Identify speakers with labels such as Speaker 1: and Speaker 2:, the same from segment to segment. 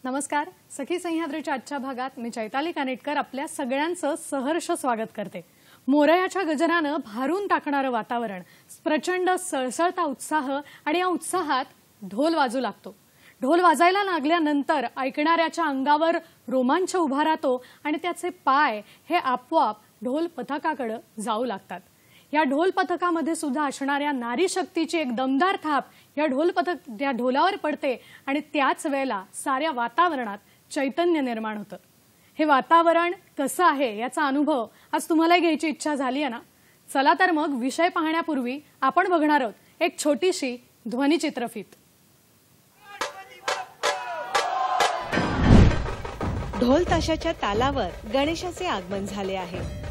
Speaker 1: नमस्कार. सखी सह्याद्रीच्या आजच्या भागात मी चैताली कानेटकर आपल्या सगळ्यांचं सहर्ष स्वागत करते. मोरयाच्या गजरानं भारून टाकणारं वातावरण, प्रचंड सळसळता उत्साह आणि या उत्साहात ढोल वाजू लागतो. ढोल वाजायला लागल्यानंतर ऐकणाऱ्याच्या अंगावर रोमांच उभा राहतो आणि त्याचे पाय हे आपोआप ढोल पथकाकडे जाऊ लागतात. या ढोल पथकामध्ये सुद्धा असणाऱ्या नारी शक्तीची एक दमदार थाप या ढोलावर पडते आणि त्याच वेळेला साऱ्या वातावरणात चैतन्य निर्माण होतं. हे वातावरण कसं आहे याचा अनुभव आज तुम्हाला घ्यायची इच्छा झाली आहे ना? चला तर मग विषय पाहण्यापूर्वी आपण बघणार आहोत एक छोटीशी ध्वनिचित्रफीत.
Speaker 2: ढोल ताशाच्या तालावर गणेशाचे आगमन झाले आहे.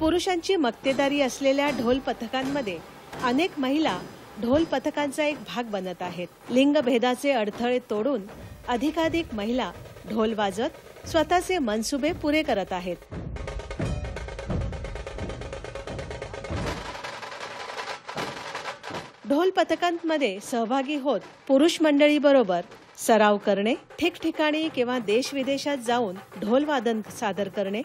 Speaker 2: पुरुषांची मक्तेदारी असलेल्या ढोल पथकांमध्ये अनेक महिला ढोल पथकांचा एक भाग बनत आहेत. लिंगभेदाचे अडथळे तोडून अधिकाधिक महिला ढोल वाजत स्वतःचे मनसुबे पुरे करत आहेत. ढोल पथकांमध्ये सहभागी होत पुरुष मंडळी बरोबर सराव करणे, ठिकठिकाणी किंवा देश विदेशात जाऊन ढोल वादन सादर करणे,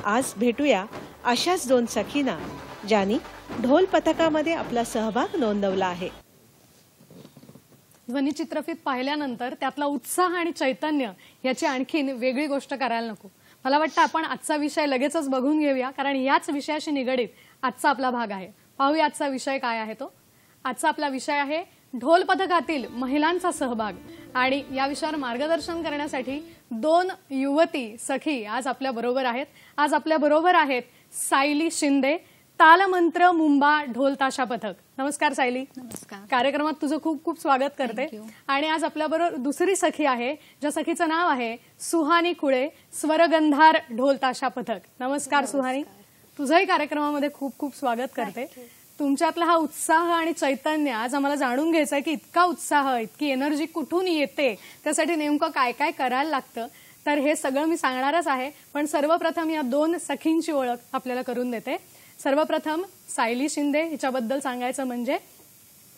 Speaker 2: आज भेटूया अशाच दोन सखींना ज्यांनी ढोल पथकामध्ये आपला सहभाग नोंदवला आहे.
Speaker 1: ध्वनिचित्रफीत पाहिल्यानंतर त्यातला उत्साह आणि चैतन्य याची आणखीन वेगळी गोष्ट करायला नको. मला वाटतं आपण आजचा विषय लगेचच बघून घेऊया, कारण याच विषयाशी निगडीत आजचा आपला भाग आहे. पाहूया आजचा विषय काय आहे तो. आजचा आपला विषय आहे ढोल पथकातील महिलांचा सहभाग. आणि या विषयावर मार्गदर्शन करण्यासाठी दोन युवती सखी आज आपल्या बरोबर आहेत. आज आपल्या बरोबर आहेत सायली शिंदे, तालमंत्र मुंबा ढोल ताशा पथक. नमस्कार सायली.
Speaker 3: नमस्कार.
Speaker 1: कार्यक्रमात तुझं खूप खूप स्वागत करते. आणि आज आपल्या बरोबर दुसरी सखी आहे, ज्या सखीचं नाव आहे सुहानी कुळे, स्वरगंधार ढोल ताशा पथक. नमस्कार सुहानी. तुझंही कार्यक्रमामध्ये खूप खूप स्वागत करते. तुमच्यातला हा उत्साह आणि चैतन्य आज आम्हाला जाणून घ्यायचं आहे की इतका उत्साह, इतकी एनर्जी कुठून येते, त्यासाठी नेमकं काय काय करायला लागतं. तर हे सगळं मी सांगणारच आहे, पण सर्वप्रथम या दोन सखींची ओळख आपल्याला करून देते. सर्वप्रथम सायली शिंदे हिच्याबद्दल सांगायचं म्हणजे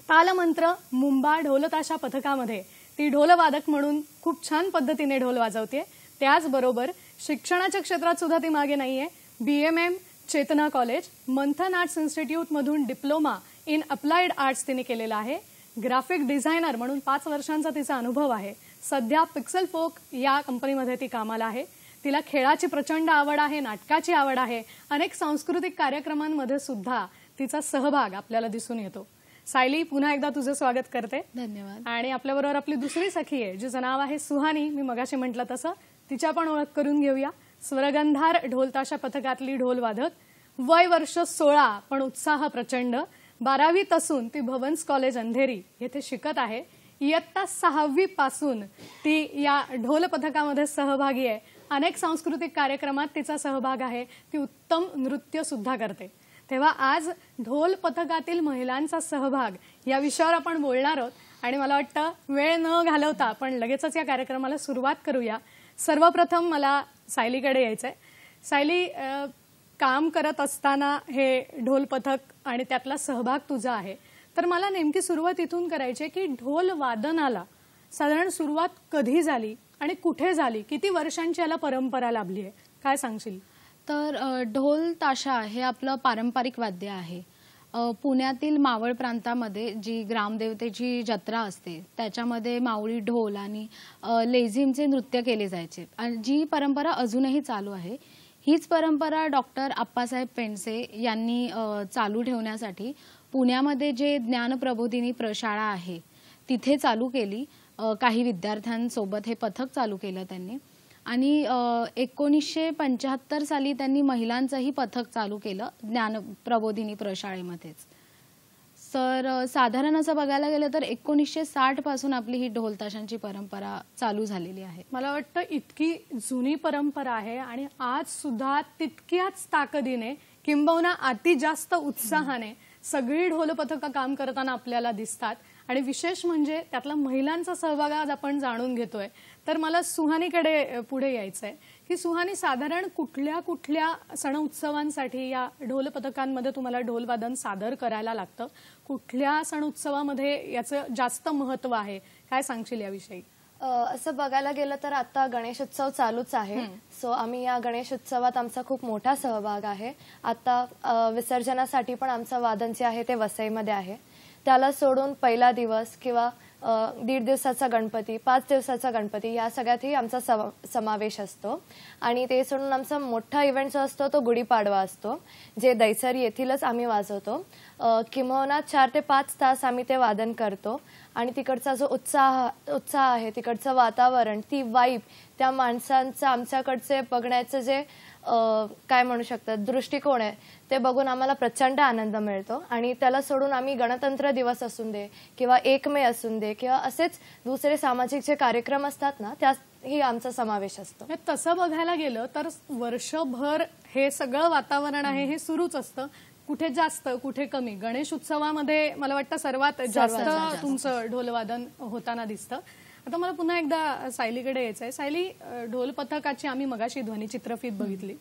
Speaker 1: तालमंत्र मुंबा ढोलताशा पथकामध्ये ती ढोलवादक म्हणून खूप छान पद्धतीने ढोल वाजवते. त्याचबरोबर शिक्षणाच्या क्षेत्रात सुद्धा ती मागे नाहीये. BMM चेतना कॉलेज, मंथन आर्ट्स इन्स्टिट्यूट मधून डिप्लोमा इन अप्लाइड आर्ट्स तिने केलेला आहे. ग्राफिक डिझायनर म्हणून 5 वर्षांचा तिचा अनुभव आहे. सध्या पिक्सल फोक या कंपनीमध्ये ती कामाला आहे. तिला खेळाची प्रचंड आवड आहे, नाटकाची आवड आहे. अनेक सांस्कृतिक कार्यक्रमांमध्ये सुद्धा तिचा सहभाग आपल्याला दिसून येतो. सायली, पुन्हा एकदा तुझं स्वागत करते.
Speaker 3: धन्यवाद.
Speaker 1: आणि आपल्याबरोबर आपली दुसरी सखी आहे, जिचं नाव आहे सुहानी. मी मगाशी म्हटलं तसं तिच्या पण ओळख करून घेऊया. स्वरगंधार ढोल ताशा पथकातली ढोलवादक. वय वर्ष 16, पण उत्साह प्रचंड. 12वीत असून ती भवन्स कॉलेज अंधेरी येथे शिकत आहे. इयत्ता 6वी पासून ती या ढोल पथकामध्ये सहभागी आहे. अनेक सांस्कृतिक कार्यक्रमात तिचा सहभाग आहे. ती उत्तम नृत्य सुद्धा करते. तेव्हा आज ढोल पथकातील महिलांचा सहभाग या विषयावर आपण बोलणार आहोत आणि मला वाटतं वेळ न घालवता आपण लगेचच या कार्यक्रमाला सुरुवात करूया. सर्वप्रथम मला सायलीकडे यायचंय. सायली, काम करत असताना हे ढोल पथक आणि त्यातला सहभाग तुझा आहे, तर मला नेमकी सुरुवात इथून करायची आहे की ढोल वादनाला साधारण सुरुवात कधी झाली आणि कुठे झाली? किती वर्षांची याला परंपरा लाभली आहे, काय सांगशील?
Speaker 3: तर ढोल ताशा हे आपलं पारंपरिक वाद्य आहे. पुण्यातील मावळ प्रांतामध्ये जी ग्रामदेवतेची जत्रा असते त्याच्यामध्ये माऊळी ढोल आणि लेझिमचे नृत्य केले जायचे आणि जी परंपरा अजूनही चालू आहे. हीच परंपरा डॉक्टर आप्पासाहेब पेंडसे यांनी चालू ठेवण्यासाठी पुण्यामध्ये जे ज्ञानप्रबोधिनी प्रशाळा आहे तिथे चालू केली. काही विद्यार्थ्यांसोबत हे पथक चालू केलं त्यांनी आणि 1975 साली त्यांनी महिलांचंही पथक चालू केलं ज्ञानप्रबोधिनी प्रशाळेमध्येच. तर साधारण असं बघायला गेलं तर 1960 पासून आपली ही ढोल ताशांची परंपरा चालू झालेली आहे.
Speaker 1: मला वाटतं इतकी जुनी परंपरा आहे आणि आज सुद्धा तितक्याच ताकदीने किंबहुना अति जास्त उत्साहाने सगळी ढोल पथकं काम करताना आपल्याला दिसतात आणि विशेष म्हणजे त्यातला महिलांचा सहभाग आज आपण जाणून घेतोय. तर मला सुहानीकडे पुढे यायचंय की सुहानी, साधारण कुठल्या कुठल्या सण उत्सवांसाठी या ढोल पथकांमध्ये तुम्हाला ढोल वादन सादर करायला लागतं? कुठल्या सण उत्सवामध्ये याचं जास्त महत्व आहे, काय सांगशील याविषयी?
Speaker 4: असं बघायला गेलं तर आता गणेशोत्सव चालूच आहे. सो आम्ही या गणेशोत्सवात आमचा खूप मोठा सहभाग आहे. आता विसर्जनासाठी पण आमचं वादन जे आहे ते वसईमध्ये आहे. त्याला सोडून पहिला दिवस किंवा 1.5 दिवसाचा गणपती, 5 दिवसाचा गणपती या सगळ्यातही आमचा समावेश असतो. आणि ते सोडून आमचा मोठा इव्हेंट जो असतो तो गुढीपाडवा असतो, जे दैसर येथीलच आम्ही वाजवतो. किंबहुना 4 ते 5 तास आम्ही ते वादन करतो आणि तिकडचा जो उत्साह आहे, तिकडचं वातावरण, ती वाईब, त्या माणसांचं आमच्याकडचे बघण्याचं जे काय म्हणू शकतात दृष्टिकोन आहे ते बघून आम्हाला प्रचंड आनंद मिळतो. आणि त्याला सोडून आम्ही गणतंत्र दिवस असून दे किंवा 1 मे असून दे किंवा असेच दुसरे सामाजिक जे कार्यक्रम असतात ना त्यातही आमचा समावेश असतो.
Speaker 1: तसं बघायला गेलं तर वर्षभर हे सगळं वातावरण आहे हे सुरूच असतं, कुठे जास्त कुठे कमी. गणेश उत्सवामध्ये मला वाटतं सर्वात जास्त तुमचं ढोलवादन होताना दिसतं. आता मला पुन्हा एकदा सायलीकडे यायचंय. सायली, ढोल पथकाची आम्ही मगाशी ध्वनिचित्रफीत बघितली.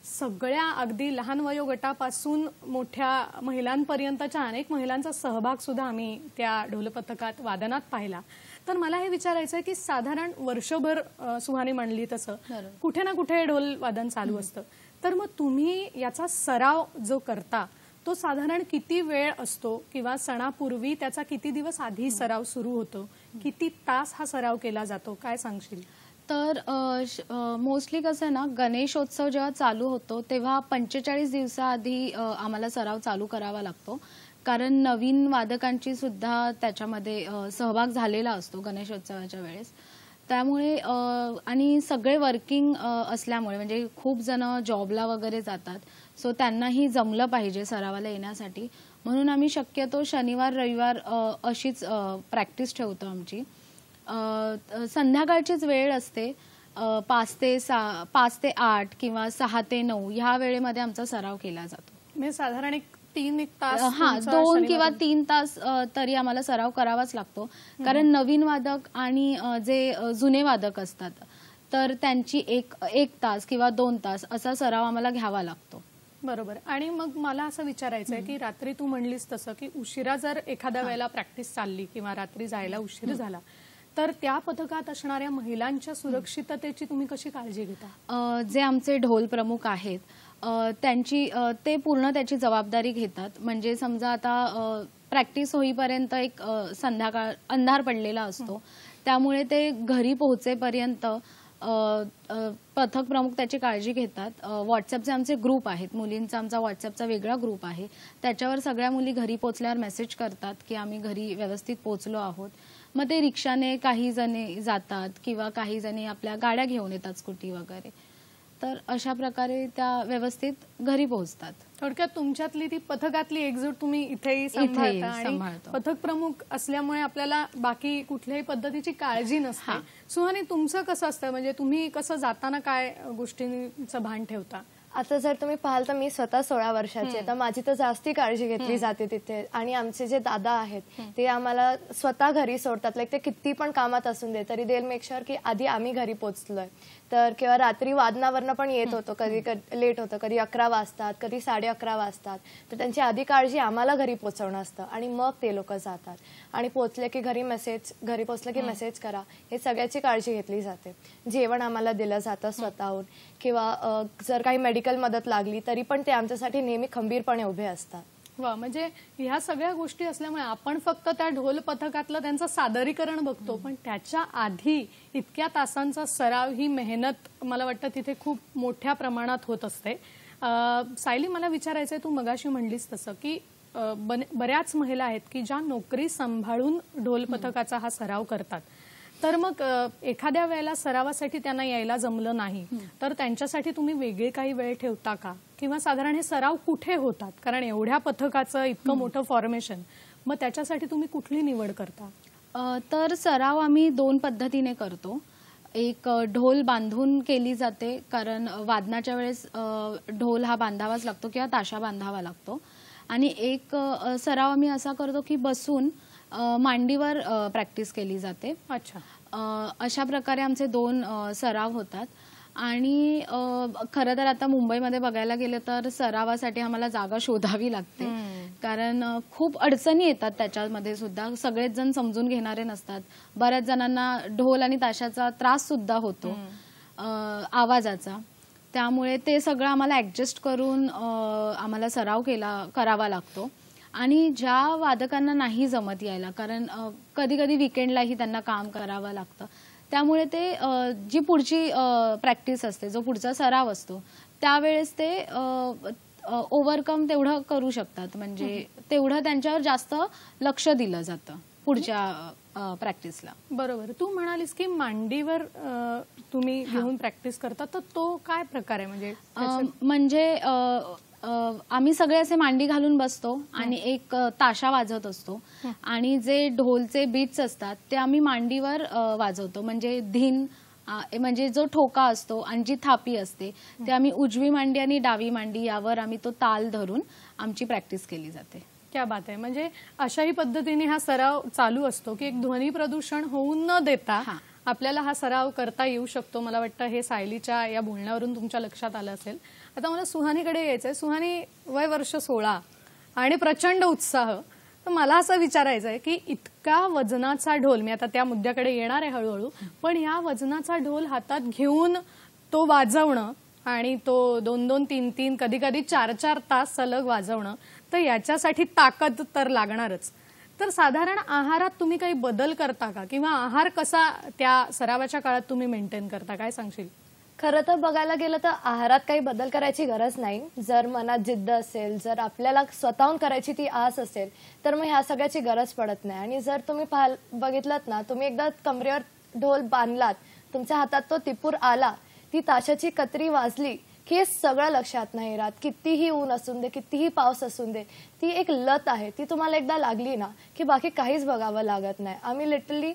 Speaker 1: सगळ्या अगदी लहान वयोगटापासून मोठ्या महिलांपर्यंतच्या अनेक महिलांचा सहभाग सुद्धा आम्ही त्या ढोल पथकात वादनात पाहिला. तर मला हे विचारायचंय की साधारण वर्षभर सुहानी म्हणली तसं कुठे ना कुठे ढोल वादन चालू असतं, तर मग तुम्ही याचा सराव जो करता तो साधारण किती वेळ असतो किंवा सणापूर्वी त्याचा किती दिवस आधी सराव सुरू होतो, किती तास हा सराव केला जातो, काय सांगशील?
Speaker 3: तर मोस्टली कसं आहे ना, गणेशोत्सव जेव्हा चालू होतो तेव्हा 45 दिवसाआधी आम्हाला सराव चालू करावा लागतो, कारण नवीन वादकांची सुद्धा त्याच्यामध्ये सहभाग झालेला असतो गणेशोत्सवाच्या वेळेस. त्यामुळे आणि सगळे वर्किंग असल्यामुळे म्हणजे खूप जण जॉबला वगैरे जातात, सो त्यांनाही जमलं पाहिजे सरावाला येण्यासाठी. म्हणून आम्ही शक्यतो शनिवार रविवार अशीच प्रॅक्टिस ठेवतो आमची. संध्याकाळचीच वेळ असते, 5 ते 8 किंवा 6 ते 9 ह्या वेळेमध्ये आमचा सराव केला जातो.
Speaker 1: म्हणजे साधारण 3 तास,
Speaker 3: 2 किंवा 3 तास तरी आम्हाला सराव करावाच लागतो, कारण नवीन वादक आणि जे जुने वादक असतात तर त्यांची 1 तास किंवा 2 तास असा सराव आम्हाला घ्यावा लागतो.
Speaker 1: बरोबर. आणि मग मला असं विचारायचं आहे की रात्री तू म्हणलीस तसं की उशिरा जर एखाद्या वेळेला प्रॅक्टिस चालली किंवा रात्री जायला उशीर झाला तर त्या पथकात असणाऱ्या महिलांच्या सुरक्षिततेची तुम्ही कशी काळजी घेता?
Speaker 3: जे आमचे ढोल प्रमुख आहेत त्यांची ते पूर्ण त्याची जबाबदारी घेतात. म्हणजे समजा आता प्रॅक्टिस होईपर्यंत एक संध्याकाळ अंधार पडलेला असतो, त्यामुळे ते घरी पोहोचेपर्यंत पथक प्रमुख त्याची काळजी घेतात. व्हॉट्सअपचे आमचे ग्रुप आहेत, मुलींचा आमचा व्हॉट्सअपचा वेगळा ग्रुप आहे, त्याच्यावर सगळ्या मुली घरी पोहोचल्यावर मेसेज करतात की आम्ही घरी व्यवस्थित पोहोचलो आहोत. मग ते रिक्षाने काही जणी जातात किंवा काही जणी आपल्या गाड्या घेऊन येतात, स्कूटी वगैरे. तर अशा प्रकारे त्या व्यवस्थित घरी पोहोचतात.
Speaker 1: थोडक्यात तुमच्यातली ती पथकातली एकजूट तुम्ही इथेही सांभाळता आणि पथक प्रमुख असल्यामुळे आपल्याला बाकी कुठल्याही पद्धतीची काळजी नसते. सुहानी, तुमचं कसं असतं? म्हणजे तुम्ही कसं जाताना काय गोष्टींचं भान ठेवता?
Speaker 4: आता जर तुम्ही पाहाल तर मी स्वतः 16 वर्षाची आहे, तर माझी तर जास्ती काळजी घेतली जाते तिथे. आणि आमचे जे दादा आहेत ते आम्हाला स्वतः घरी सोडतात. लाईक ते किती पण कामात असून दे तरी दे मेक शुअर की आधी आम्ही घरी पोहोचलोय. तर किंवा रात्री वादनावरनं पण येत होतो, कधी लेट होतं, कधी 11 वाजतात, कधी 11:30 वाजतात. तर त्यांची आधी काळजी आम्हाला घरी पोहोचवणं असतं आणि मग ते लोक जातात. आणि पोहोचले की घरी पोहोचले की मेसेज करा, हे सगळ्याची काळजी घेतली जाते. जेवण आम्हाला दिलं जातं स्वतःहून, किंवा जर काही मेडिकल मदत लागली तरी पण ते आमच्यासाठी नेहमी खंबीरपणे उभे असतात.
Speaker 1: वा, म्हणजे ह्या सगळ्या गोष्टी असल्यामुळे आपण फक्त त्या ढोल पथकातलं त्यांचं सादरीकरण बघतो, पण त्याच्या आधी इतक्या तासांचा सराव, ही मेहनत मला वाटतं तिथे खूप मोठ्या प्रमाणात होत असते. सायली, मला विचारायचंय, तू मगाशी म्हणलीस तसं की बऱ्याच महिला आहेत की ज्या नोकरी सांभाळून ढोल पथकाचा हा सराव करतात. तर मग एखाद्या वेळेला सरावासाठी त्यांना यायला जमलं नाही तर त्यांच्यासाठी तुम्ही वेगळे काही वेळ ठेवता का, किंवा साधारण हे सराव कुठे होतात? कारण एवढ्या पथकाचं इतकं मोठं फॉर्मेशन, मग त्याच्यासाठी तुम्ही कुठली निवड करता?
Speaker 3: तर सराव आम्ही 2 पद्धतीने करतो. एक ढोल बांधून केली जाते, कारण वादनाच्या वेळेस ढोल हा बांधावाच लागतो किंवा ताशा बांधावा लागतो. आणि एक सराव आम्ही असा करतो की बसून मांडीवर प्रॅक्टिस केली जाते.
Speaker 1: अच्छा.
Speaker 3: अशा प्रकारे आमचे 2 सराव होतात. आणि खरं तर आता मुंबईमध्ये बघायला गेलं तर सरावासाठी आम्हाला जागा शोधावी लागते, कारण खूप अडचणी येतात त्याच्यामध्ये सुद्धा. सगळेच जण समजून घेणारे नसतात. बऱ्याच जणांना ढोल आणि ताशाचा त्रास सुद्धा होतो, आवाजाचा. त्यामुळे ते सगळं आम्हाला ऍडजस्ट करून आम्हाला सराव करावा लागतो. आणि ज्या वादकांना नाही जमत यायला, कारण कधी कधी विकेंडलाही त्यांना काम करावं लागतं, त्यामुळे ते जी पुढची प्रॅक्टिस असते, जो पुढचा सराव असतो, त्यावेळेस ते ओव्हरकम तेवढं करू शकतात. म्हणजे तेवढं त्यांच्यावर जास्त लक्ष दिलं जातं पुढच्या प्रॅक्टिसला.
Speaker 1: बरोबर. तू म्हणालीस की मांडीवर तुम्ही घेऊन प्रॅक्टिस करता, तर तो काय प्रकार आहे?
Speaker 3: म्हणजे आम्ही सगळे असे मांडी घालून बसतो आणि एक ताशा वाजवत असतो, आणि जे ढोलचे बीट्स असतात ते आम्ही मांडीवर वाजवतो. म्हणजे धीन म्हणजे जो ठोका असतो आणि जी थापी असते ते आम्ही उजवी मांडी आणि डावी मांडी यावर आम्ही तो ताल धरून आमची प्रॅक्टिस केली जाते.
Speaker 1: क्या बात आहे. म्हणजे अशाही पद्धतीने हा सराव चालू असतो की एक ध्वनी प्रदूषण होऊन न देता आपल्याला हा सराव करता येऊ शकतो. मला वाटतं हे सायलीच्या या बोलण्यावरून तुमच्या लक्षात आलं असेल. आता मला सुहानीकडे यायचंय. सुहानी, वय वर्ष 16 आणि प्रचंड उत्साह. तर मला असं विचारायचं आहे की इतका वजनाचा ढोल, मी आता त्या मुद्द्याकडे येणार आहे हळूहळू, पण या वजनाचा ढोल हातात घेऊन तो वाजवणं आणि तो 2-2, 3-3, कधी कधी 4-4 तास सलग वाजवणं, तर याच्यासाठी ताकद तर लागणारच. तर साधारण आहारात तुम्ही काही बदल करता का, किंवा आहार कसा त्या सरावाच्या काळात तुम्ही मेंटेन करता, काय सांगशील?
Speaker 4: खरं तर बघायला गेलं तर आहारात काही बदल करायची गरज नाही. जर मनात जिद्द असेल, जर आपल्याला स्वतःहून करायची ती आस असेल, तर मग ह्या सगळ्याची गरज पडत नाही. आणि जर तुम्ही बघितलात ना, तुम्ही एकदा कमरेवर ढोल बांधलात, तुमच्या हातात तो तिपूर आला, ती ताशाची कत्री वाजली की हे सगळं लक्षात नाही राहत. कितीही ऊन असून दे, कितीही पाऊस असून दे, ती एक लत आहे. ती तुम्हाला एकदा लागली ना की बाकी काहीच बघावं लागत नाही. आम्ही लिटरली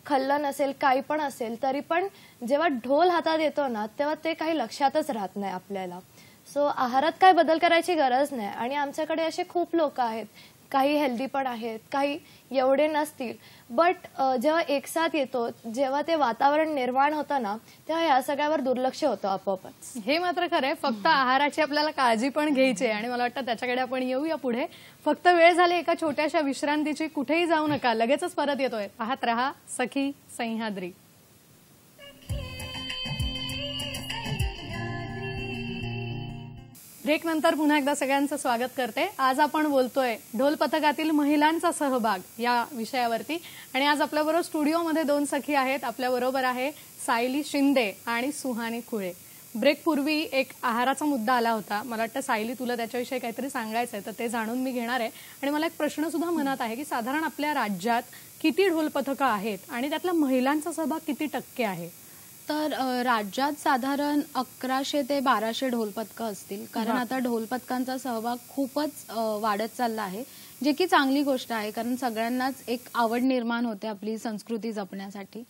Speaker 4: खल्लन असेल, काही पण असेल, तरी पण जेव्हा ढोल हातात येतो ना तेव्हा ते काही लक्षातच राहत नाही आपल्याला. सो आहारात काय बदल करायची गरज नाही. आणि आमच्याकडे असे खूप लोक आहेत, काही हेल्दी पण आहेत, काही एवढे नसतील, बट जेव्हा एकसाथ येतो, जेव्हा ते वातावरण निर्माण होतं ना, तेव्हा या सगळ्यावर दुर्लक्ष होतं आपोआपच.
Speaker 1: हे मात्र खरंय. फक्त आहाराची आपल्याला काळजी पण घ्यायची, आणि मला वाटतं त्याच्याकडे आपण येऊया पुढे. फक्त वेळ झाली एका छोट्याशा विश्रांतीची. कुठेही जाऊ नका, लगेचच परत येतोय. पाहत रहा सखी सह्याद्री. ब्रेक नंतर पुन्हा एकदा सगळ्यांचं स्वागत करते. आज आपण बोलतोय ढोल पथकातील महिलांचा सहभाग या विषयावरती, आणि आज आपल्याबरोबर स्टुडिओमध्ये 2 सखी आहेत. आपल्याबरोबर आहे सायली शिंदे आणि सुहानी खुळे. ब्रेक पूर्वी एक आहाराचा मुद्दा आला होता. मला वाटतं सायली तुला त्याच्याविषयी काहीतरी सांगायचंय, तर ते जाणून मी घेणार आहे. आणि मला एक प्रश्न सुद्धा मनात आहे की साधारण आपल्या राज्यात किती ढोल पथकं आहेत आणि त्यातला महिलांचा सहभाग किती टक्के आहे?
Speaker 3: तर राज्यात साधारण 1100 ते 1200 ढोल पथकं असतील, कारण आता ढोल पथकांचा सहभाग खूपच वाढत चालला आहे, जे की चांगली गोष्ट आहे. कारण सगळ्यांनाच एक आवड निर्माण होते आपली संस्कृती जपण्यासाठी.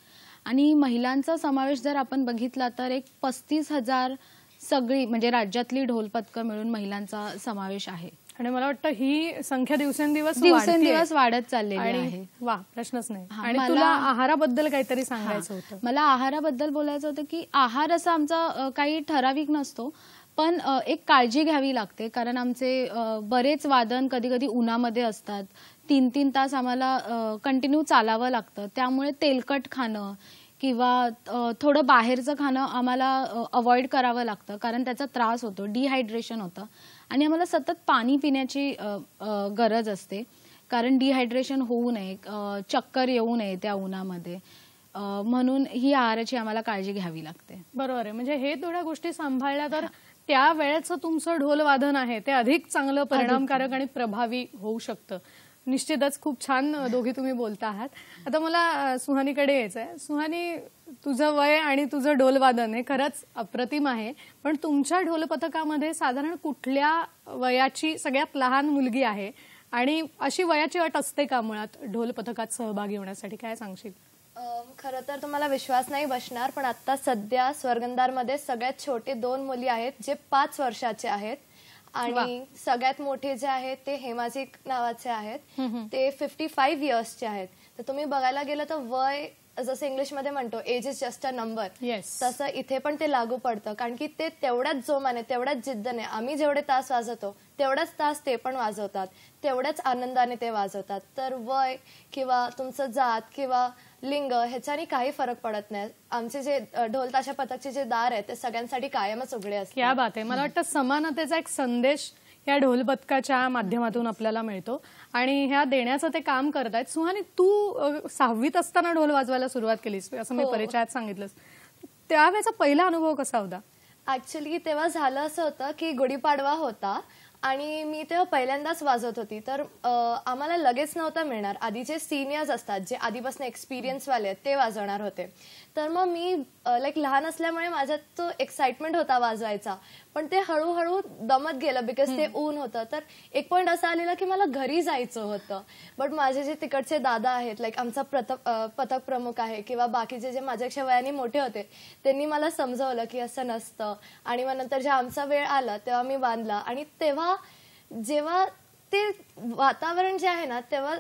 Speaker 3: आणि महिलांचा समावेश जर आपण बघितला तर एक 35,000 सगळी म्हणजे राज्यातली ढोल पथकं मिळून महिलांचा समावेश आहे.
Speaker 1: आणि मला वाटतं ही संख्या दिवसेंदिवस
Speaker 3: दिवसेंदिवस वाढत चाललेली
Speaker 1: आणि
Speaker 3: आहे.
Speaker 1: वा, प्रश्नच नाही.
Speaker 3: हा,
Speaker 1: आणि
Speaker 3: मला-
Speaker 1: तुला आहाराबद्दल काहीतरी सांगायचं होतं.
Speaker 3: मला आहाराबद्दल बोलायचं होतं की आहार असा आमचा काही ठराविक नसतो, पण एक काळजी घ्यावी लागते. कारण आमचे बरेच वादन कधी कधी उन्हामध्ये असतात. 3-3 तास आम्हाला कंटिन्यू चालावं लागतं. त्यामुळे तेलकट खाणं किंवा थोडं बाहेरचं खाणं आम्हाला अवॉइड करावं लागतं, कारण त्याचा त्रास होतो, डिहायड्रेशन होतं. आणि आम्हाला सतत पाणी पिण्याची गरज असते, कारण डिहायड्रेशन होऊ नये, चक्कर येऊ नये त्या उन्हामध्ये. म्हणून ही आहाराची आम्हाला काळजी घ्यावी लागते.
Speaker 1: बरोबर आहे. म्हणजे हे थोड्या गोष्टी सांभाळल्या तर त्या वेळेचं तुमचं ढोल वादन आहे ते अधिक चांगलं, परिणामकारक आणि प्रभावी होऊ शकतं. निश्चितच खूप छान दोघी तुम्ही बोलता आहात. आता मला सुहानीकडे यायचं आहे. सुहानी, तुझं वय आणि तुझं ढोलवादन हे खरंच अप्रतिम आहे, पण तुमच्या ढोल पथकामध्ये साधारण कुठल्या वयाची सगळ्यात लहान मुलगी आहे आणि अशी वयाची अट असते का मुळात ढोल पथकात सहभागी होण्यासाठी? काय सांगशील?
Speaker 4: खरं तर तुम्हाला विश्वास नाही बसणार, पण आता सध्या स्वर्गंधारमध्ये सगळ्यात छोटे 2 मुली आहेत जे 5 वर्षाचे आहेत. आणि सगळ्यात मोठे जे आहेत ते हेमाजी नावाचे आहेत, ते 55 इयर्सचे आहेत. तर तुम्ही बघायला गेलं तर वय जसं इंग्लिशमध्ये म्हणतो age is just a number, तसं इथे पण ते लागू पडतं. कारण की ते तेवढ्याच जोमाने, तेवढ्याच जिद्दने आम्ही जेवढे तास वाजवतो तेवढाच तास ते पण वाजवतात, तेवढ्याच आनंदाने ते वाजवतात. तर वय किंवा तुमचं जात किंवा लिंग ह्याच्याने काही फरक पडत नाही. आमचे जे ढोल ताशा पथकचे जे दार आहेत ते सगळ्यांसाठी कायमच उघडे असतात.
Speaker 1: क्या बात आहे. मला वाटतं समानतेचा एक संदेश या ढोल पथकाच्या माध्यमातून आपल्याला मिळतो आणि ह्या देण्याचं ते काम करतायत. सुहानी, तू 6वीत असताना ढोल वाजवायला सुरुवात केलीस असं मी परिचयात सांगितलंस. त्यावेळेचा पहिला अनुभव कसा होता?
Speaker 4: ऍक्च्युली तेव्हा झालं असं होतं की गुढीपाडवा होता आणि मी तेव्हा पहिल्यांदाच वाजवत होती. तर आम्हाला लगेच नव्हतं मिळणार. आधी जे सिनियर्स असतात, जे आधीपासून एक्सपिरियन्स वाले आहेत, ते वाजवणार होते. तर मग मी लहान असल्यामुळे माझ्यात तो एक्साइटमेंट होता वाजवायचा, पण ते हळूहळू दमत गेलं बिकॉज ते ऊन होतं. तर एक पॉईंट असा आलेला की मला घरी जायचं होतं. बट माझे जे तिकडचे दादा आहेत, आमचा पथक प्रमुख आहे किंवा बाकीचे जे माझ्यापेक्षा वयाने मोठे होते, त्यांनी मला समजवलं की असं नसतं. आणि मग नंतर जेव्हा आमचा वेळ आला तेव्हा मी बांधला. आणि तेव्हा जेव्हा ते वातावरण जे आहे ना, तेव्हा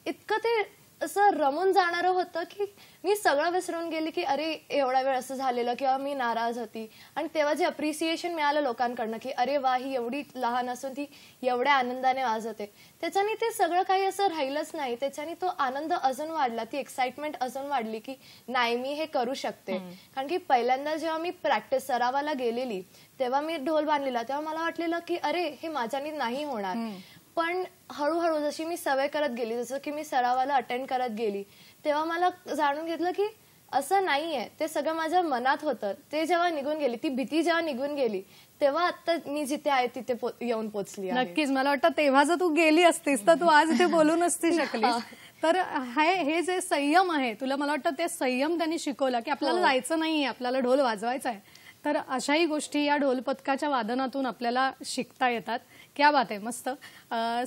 Speaker 4: इतकं ते असं रमून जाणारं होतं की मी सगळं विसरून गेली की अरे एवढा वेळ असं झालेलं किंवा मी नाराज होती. आणि तेव्हा जे अप्रिसिएशन मिळालं लोकांकडनं की अरे वा, ही एवढी लहान असून ती एवढ्या आनंदाने वाजवते, त्याच्याने ते सगळं काही असं राहिलंच नाही. त्याच्याने तो आनंद अजून वाढला, ती एक्साइटमेंट अजून वाढली की नाही, मी हे करू शकते. कारण की पहिल्यांदा जेव्हा मी प्रॅक्टिस सरावाला गेलेली तेव्हा मी ढोल बांधलेला, तेव्हा मला वाटलेलं की अरे हे माझ्याने नाही होणार. पण हळूहळू जशी मी सवय करत गेली, जसं की मी सरावाला अटेंड करत गेली, तेव्हा मला जाणून घेतलं की असं नाहीये. ते सगळं माझ्या मनात होतं. ते जेव्हा निघून गेली, ती भीती जेव्हा निघून गेली, तेव्हा आता मी जिथे आहे तिथे येऊन पोहोचली.
Speaker 1: नक्कीच. मला वाटतं तेव्हा जर तू गेली असतीस तर तू आज इथे बोलू नसती शकलीस. तर हे जे संयम आहे, तुला मला वाटतं ते संयम त्यांनी शिकवला की आपल्याला जायचं नाहीये, आपल्याला ढोल वाजवायचा आहे. तर अशाही गोष्टी या ढोल पथकाच्या वादनातून आपल्याला शिकता येतात. क्या बात आहे, मस्त.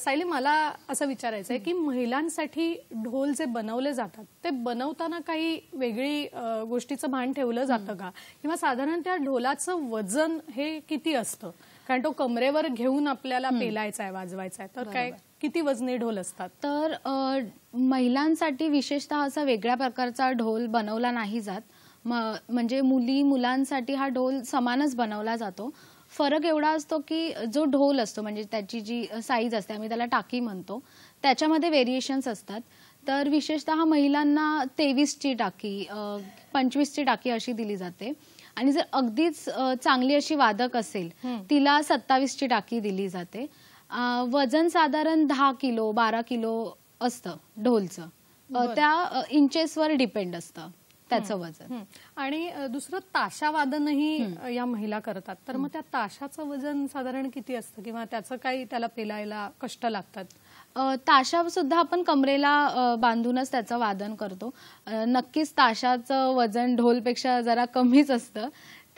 Speaker 1: सायली, मला असं विचारायचं आहे की महिलांसाठी ढोल जे बनवले जातात ते बनवताना काही वेगळी गोष्टीचं भान ठेवलं जातं का? किंवा साधारण त्या ढोलाचं वजन हे किती असतं? कारण तो कमरेवर घेऊन आपल्याला पेलायचा आहे, वाजवायचा आहे, तर काय किती वजनी ढोल असतात?
Speaker 3: तर महिलांसाठी विशेषतः असा वेगळ्या प्रकारचा ढोल बनवला नाही जात. म्हणजे मुलांसाठी हा ढोल समानच बनवला जातो. फरक एवढा असतो की जो ढोल असतो, म्हणजे त्याची जी साईज असते, आम्ही त्याला टाकी म्हणतो, त्याच्यामध्ये व्हेरिएशन्स असतात. तर विशेषतः महिलांना 23ची टाकी, 25ची टाकी अशी दिली जाते. आणि जर अगदीच चांगली अशी वादक असेल तिला 27ची टाकी दिली जाते. वजन साधारण 10 किलो 12 किलो असतं ढोलचं. त्या इंचेसवर डिपेंड असतं त्याचं वजन.
Speaker 1: आणि दुसरं ताशावादनही या महिला करतात. तर मग त्या ताशाचं वजन साधारण किती असतं किंवा त्याचं काही त्याला पेलायला कष्ट लागतात?
Speaker 3: ताशा सुद्धा आपण कमरेला बांधूनच त्याचं वादन करतो. नक्कीच ताशाचं वजन ढोलपेक्षा जरा कमीच असतं.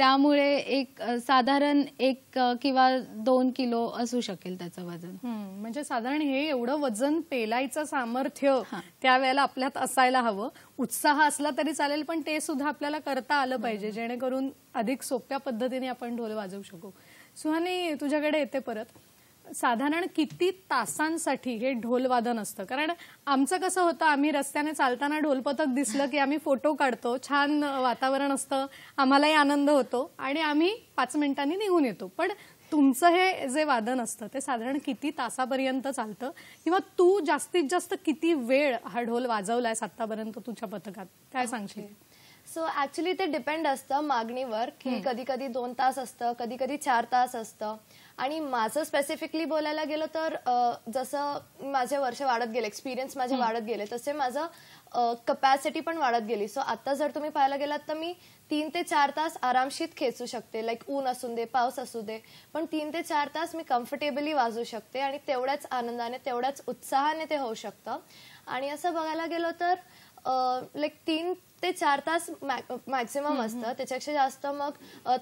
Speaker 3: त्यामुळे एक साधारण 1 किंवा 2 किलो असू शकेल त्याचं वजन.
Speaker 1: म्हणजे साधारण हे एवढं वजन पेलायचं सामर्थ्य त्यावेळेला आपल्यात असायला हवं. उत्साह असला तरी चालेल, पण ते सुद्धा आपल्याला करता आलं पाहिजे, जेणेकरून अधिक सोप्या पद्धतीने आपण ढोल वाजवू शकू. सुहानी, तुझ्याकडे येते परत. साधारण किती तासांसाठी हे ढोल वादन असतं? कारण आमचं कसं होतं, आम्ही रस्त्याने चालताना ढोलपथक दिसलं की आम्ही फोटो काढतो, छान वातावरण असतं, आम्हालाही आनंद होतो आणि आम्ही 5 मिनिटांनी निघून येतो. पण तुमचं हे जे वादन असतं ते साधारण किती तासापर्यंत चालतं, किंवा तू जास्तीत जास्त किती वेळ हा ढोल वाजवलायस आतापर्यंत तुझ्या पथकात, काय सांगशील?
Speaker 4: सो ऍक्च्युली ते डिपेंड असतं मागणीवर, की कधी कधी 2 तास असतं, कधी कधी 4 तास असतं. आणि माझं स्पेसिफिकली बोलायला गेलं तर जसं माझे वर्ष वाढत गेले, एक्सपिरियन्स माझे वाढत गेले, तसे माझं कपॅसिटी पण वाढत गेली. सो आता जर तुम्ही पाहायला गेलात तर मी 3 ते 4 तास आरामशीत खेचू शकते. लाईक ऊन असू दे, पाऊस असू दे, पण 3 ते 4 तास मी कम्फर्टेबली वाजवू शकते आणि तेवढ्याच आनंदाने, तेवढ्याच उत्साहाने ते होऊ शकतं. आणि असं बघायला गेलो तर लाईक 3 ते 4 तास मॅक्सिमम असतं. त्याच्यापेक्षा जास्त मग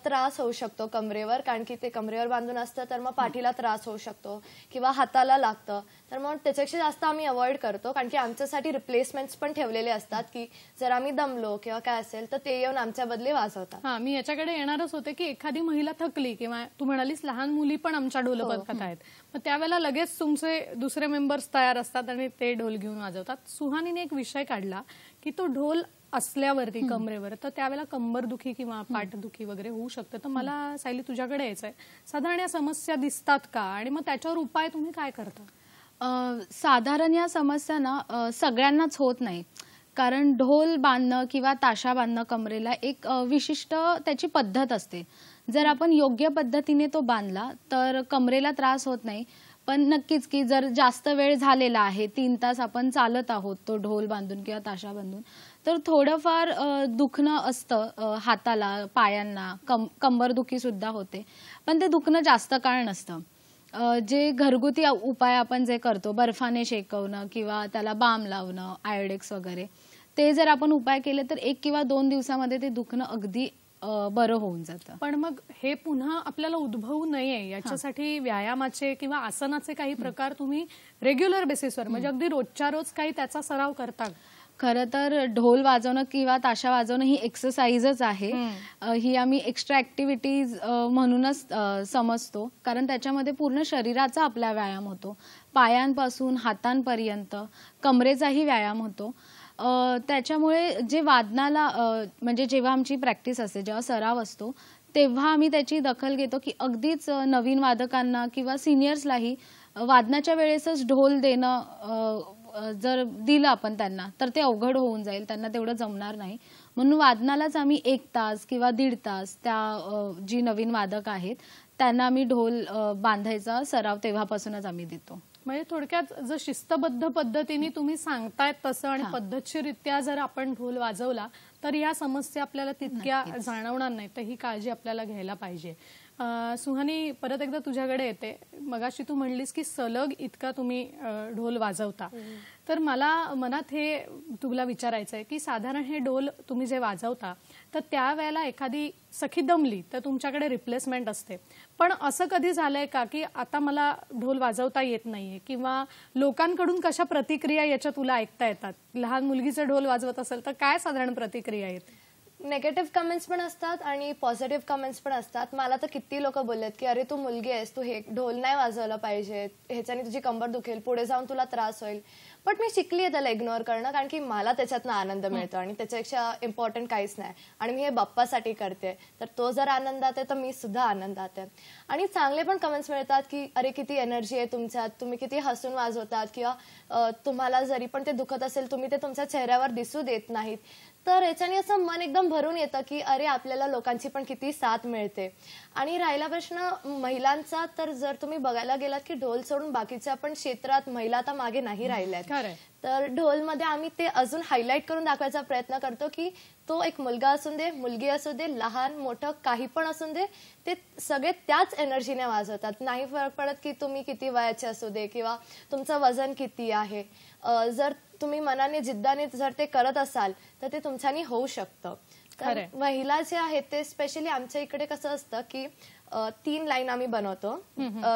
Speaker 4: त्रास होऊ शकतो कमरेवर, कारण की ते कमरेवर बांधून असतं, तर मग पाठीला त्रास होऊ शकतो किंवा हाताला लागतं. तर मग त्याच्यापेक्षा जास्त आम्ही अवॉइड करतो, कारण की आमच्यासाठी रिप्लेसमेंट्स पण ठेवलेले असतात, की जर आम्ही दमलो किंवा काय असेल तर ते येऊन आमच्या बदले वाजवतात.
Speaker 1: हा, मी याच्याकडे येणारच होते की एखादी महिला थकली, किंवा तू म्हणालीस लहान मुली पण आमच्या ढोल पथकात आहेत, मग त्यावेळेला लगेच तुमचे दुसरे मेंबर्स तयार असतात आणि ते ढोल घेऊन वाजवतात. सुहानीने एक विषय काढला की तो ढोल असल्यावरती कमरेवर, तर त्यावेळेला कंबरदुखी किंवा पाठदुखी वगैरे होऊ शकतं. तर मला सायली तुझ्याकडे यायचंय, साधारण या समस्या दिसतात का, आणि मग त्याच्यावर उपाय तुम्ही काय करता?
Speaker 3: साधारण या समस्या ना सगळ्यांनाच होत नाही, कारण ढोल बांधणं किंवा ताशा बांधणं कमरेला एक विशिष्ट त्याची पद्धत असते. जर आपण योग्य पद्धतीने तो बांधला तर कमरेला त्रास होत नाही. पण नक्कीच की जर जास्त वेळ झालेला आहे, 3 तास आपण चालत आहोत तो ढोल बांधून किंवा ताशा बांधून, तर थोडंफार दुखणं असतं हाताला, पायांना, कंबरदुखी सुद्धा होते. पण ते दुखणं जास्त काळ नसतं. जे घरगुती उपाय आपण जे करतो, बर्फाने शेकवणं किंवा त्याला बाम लावणं, आयोडेक्स वगैरे, ते जर आपण उपाय केले तर 1 किंवा 2 दिवसामध्ये ते दुखणं अगदी बरं होऊन जातं.
Speaker 1: पण मग हे पुन्हा आपल्याला उद्भवू नये याच्यासाठी व्यायामाचे किंवा आसनाचे काही प्रकार तुम्ही रेग्युलर बेसिसवर, म्हणजे अगदी रोजच्या रोज काही त्याचा सराव करता?
Speaker 3: खरं तर ढोल वाजवणं किंवा ताशा वाजवणं ही एक्सरसाइजच आहे. ही आम्ही एक्स्ट्रा ऍक्टिव्हिटीज म्हणूनच समजतो, कारण त्याच्यामध्ये पूर्ण शरीराचा आपला व्यायाम होतो, पायांपासून हातांपर्यंत कमरेचाही व्यायाम होतो. त्याच्यामुळे जे वादनाला म्हणजे जेव्हा आमची प्रॅक्टिस असते, जेव्हा सराव असतो, तेव्हा आम्ही त्याची दखल घेतो की अगदीच नवीन वादकांना किंवा सिनियर्सलाही वादनाच्या वेळेसच ढोल देणं जर दिलं आपण त्यांना तर ते अवघड होऊन जाईल, त्यांना तेवढं जमणार नाही. म्हणून वादनालाच आम्ही 1 तास किंवा 1.5 तास त्या जी नवीन वादक आहेत त्यांना आम्ही ढोल बांधायचा सराव तेव्हापासूनच आम्ही देतो.
Speaker 1: म्हणजे थोडक्यात जर शिस्तबद्ध पद्धतीने तुम्ही सांगतायत तसं आणि पद्धतशीररित्या जर आपण ढोल वाजवला तर या समस्या आपल्याला तितक्या जाणवणार नाही. तर ही काळजी आपल्याला घ्यायला पाहिजे. सुहानी, परत एकदा तुझ्याकडे येते. मगाशी तू म्हणलीस की सलग इतका तुम्ही ढोल वाजवता, तर मला मनात हे तुला विचारायचं आहे की साधारण हे ढोल तुम्ही जे वाजवता तर त्यावेळेला एखादी सखी दमली तर तुमच्याकडे रिप्लेसमेंट असते, पण असं कधी झालंय का की आता मला ढोल वाजवता येत नाहीये, किंवा लोकांकडून कशा प्रतिक्रिया याच्या तुला ऐकता येतात? लहान मुलगीचं ढोल वाजवत असेल तर काय साधारण प्रतिक्रिया येते?
Speaker 4: नेगेटिव्ह कमेंट्स पण असतात आणि पॉझिटिव्ह कमेंट्स पण असतात. मला तर किती लोक बोललेत की अरे तू मुलगी आहेस, तू हे ढोल नाही वाजवलं पाहिजे, ह्याच्याने तुझी कंबर दुखेल, पुढे जाऊन तुला त्रास होईल. पण मी शिकली आहे त्याला इग्नोर करणं, कारण की मला त्याच्यातनं आनंद मिळतो आणि त्याच्यापेक्षा इम्पॉर्टंट काहीच नाही. आणि मी हे बाप्पासाठी करते, तर तो जर आनंदात आहे तर मी सुद्धा आनंदात आहे. आणि चांगले पण कमेंट्स मिळतात की अरे किती एनर्जी आहे तुमच्यात, तुम्ही किती हसून वाजवतात, किंवा तुम्हाला जरी पण ते दुखत असेल तुम्ही ते तुमच्या चेहऱ्यावर दिसू देत नाहीत. तर याच्याने असं मन एकदम भरून येतं की अरे आपल्याला लोकांची पण किती साथ मिळते. आणि राहिला प्रश्न महिलांचा, तर जर तुम्ही बघायला गेलात की ढोल सोडून बाकीच्या पण क्षेत्रात महिला आता मागे नाही राहिल्यात. तर ढोलमध्ये आम्ही ते अजून हायलाइट करून दाखवायचा प्रयत्न करतो की तो एक मुलगा असू दे, मुलगी असू दे, लहान मोठं काही पण असू दे, ते सगळे त्याच एनर्जीने वाजवतात. नाही फरक पडत की तुम्ही किती वयाचे असू दे किंवा तुमचं वजन किती आहे. जर तुम्ही मनाने जिद्दाने जर ते करत असाल तर ते तुमच्यानी होऊ शकतं. तर महिला जे आहेत ते स्पेशली आमच्या इकडे कसं असतं की 3 लाईन आम्ही बनवतो.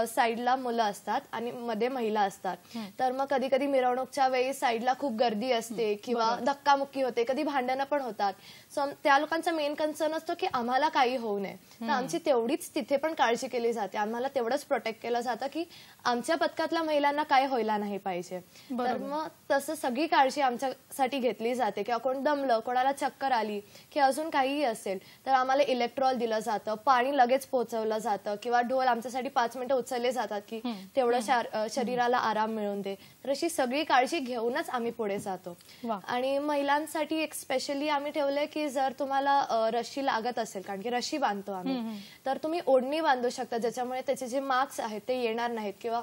Speaker 4: साईडला मुलं असतात आणि मध्ये महिला असतात. तर मग कधी कधी मिरवणूकच्या वेळी साईडला खूप गर्दी असते किंवा धक्कामुक्की होते, कधी भांडणं पण होतात. सो त्या लोकांचा मेन कन्सर्न असतो की आम्हाला काही होऊ नये. तर आमची तेवढीच तिथे पण काळजी केली जाते. आम्हाला तेवढंच प्रोटेक्ट केलं जातं की आमच्या पथकातल्या महिलांना काय व्हायला नाही पाहिजे. तर मग तसं सगळी काळजी आमच्यासाठी घेतली जाते. किंवा कोण दमलं, कोणाला चक्कर आली की अजून काहीही असेल तर आम्हाला इलेक्ट्रॉल दिलं जातं, पाणी लगेच पोहोचवलं जातं किंवा ढोल आमच्यासाठी 5 मिनिटं उचलले जातात की तेवढं शरीराला आराम मिळून दे. तर अशी सगळी काळजी घेऊनच आम्ही पुढे जातो. आणि महिलांसाठी एक स्पेशली आम्ही ठेवलंय की जर तुम्हाला रशी लागत असेल, कारण की रशी बांधतो आम्ही, तर तुम्ही ओढणी बांधू शकता ज्याच्यामुळे त्याचे जे मार्क्स आहेत ते येणार नाहीत किंवा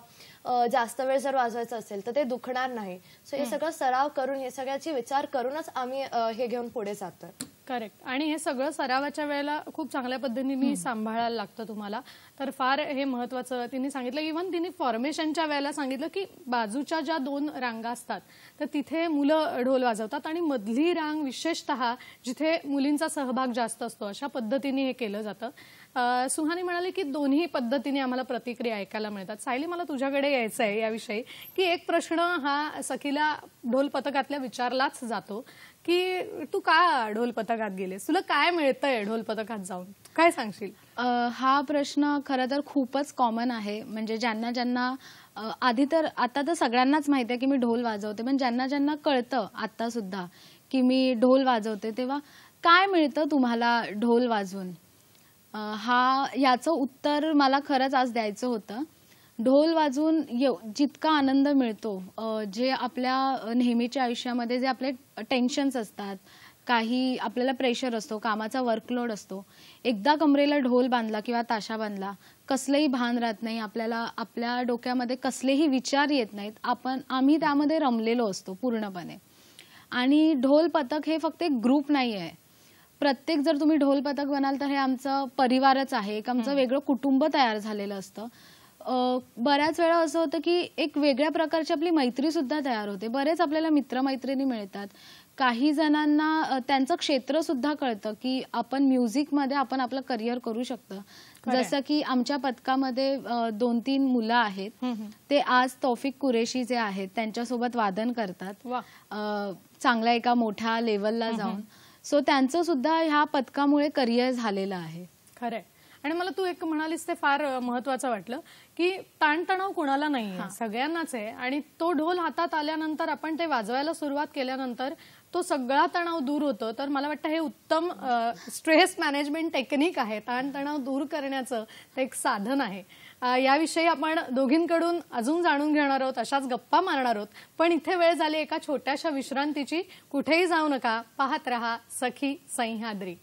Speaker 4: जास्त वेळ जर वाजवायचं असेल तर ते दुखणार नाही. सो हे सगळं सराव करून, हे सगळ्याची विचार करूनच आम्ही हे घेऊन पुढे जातोय.
Speaker 1: करेक्ट. आणि हे सगळं सरावाच्या वेळेला खूप चांगल्या पद्धतीने सांभाळायला लागतं तुम्हाला. तर फार हे महत्वाचं तिने सांगितलं. इव्हन तिने फॉर्मेशनच्या वेळेला सांगितलं की बाजूच्या ज्या 2 रांगा असतात तर तिथे मुलं ढोल वाजवतात आणि मधली रांग विशेषतः जिथे मुलींचा सहभाग जास्त असतो अशा पद्धतीने हे केलं जातं. सुहानी म्हणाले की दोन्ही पद्धतीने आम्हाला प्रतिक्रिया ऐकायला मिळतात. सायली, मला तुझ्याकडे यायचं आहे याविषयी की एक प्रश्न हा सखीला ढोल पथकातल्या विचारलाच जातो की तू का ढोल पथकात गेलेस, तुला काय मिळतंय ढोल पथकात जाऊन, काय सांगशील?
Speaker 3: हा प्रश्न खरं तर खूपच कॉमन आहे. म्हणजे ज्यांना ज्यांना आधी तर आता तर सगळ्यांनाच माहिती आहे की मी ढोल वाजवते, पण ज्यांना ज्यांना कळतं आता सुद्धा की मी ढोल वाजवते तेव्हा काय मिळतं तुम्हाला ढोल वाजवून, याचं उत्तर मला खरंच आज द्यायचं होतं. ढोल वाजवून जितका आनंद मिळतो, जे आपल्या नेहमीच्या आयुष्यामध्ये जे आपले टेन्शन्स असतात, काही आपल्याला प्रेशर असतो, कामाचा वर्कलोड असतो, एकदा कमरेला ढोल बांधला किंवा ताशा बांधला, कसलंही भान राहत नाही आपल्याला, आपल्या डोक्यामध्ये कसलेही विचार येत नाहीत, आम्ही त्यामध्ये रमलेलो असतो पूर्णपणे. आणि ढोल पथक हे फक्त एक ग्रुप नाही आहे. प्रत्येक जर तुम्ही ढोल पथक बनाल तर हे आमचं परिवारच आहे, एक आमचं वेगळं कुटुंब तयार झालेलं असतं. बऱ्याच वेळा असं होतं की एक वेगळ्या प्रकारची आपली मैत्री सुद्धा तयार होते. बरेच आपल्याला मित्रमैत्रिणी मिळतात. काही जणांना त्यांचं क्षेत्र सुद्धा कळतं की आपण म्युझिकमध्ये आपण आपलं करिअर करू शकतो. जसं की आमच्या पथकामध्ये 2-3 मुलं आहेत, ते आज तौफिक कुरेशी जे आहेत त्यांच्यासोबत वादन करतात चांगल्या एका मोठ्या लेवलला जाऊन. सो त्यांचं सुद्धा ह्या पथकामुळे करिअर झालेलं आहे.
Speaker 1: खरंय. आणि मला तू एक म्हणालीस ते फार महत्वाचं वाटलं की ताणतणाव कोणाला नाहीये, सगळ्यांनाच आहे. आणि तो ढोल हातात आल्यानंतर, आपण ते वाजवायला सुरुवात केल्यानंतर तो सगळा तणाव दूर होतो. तर मला वाटतं हे उत्तम स्ट्रेस मॅनेजमेंट टेक्निक आहे, ताणतणाव दूर करण्याचं ते एक साधन आहे. याविषयी आपण दोघींकडून अजून जाणून घेणार आहोत, अशाच गप्पा मारणार आहोत. पण इथे वेळ झाली एका छोट्याशा विश्रांतीची. कुठेही जाऊ नका, पाहत रहा सखी सह्याद्री.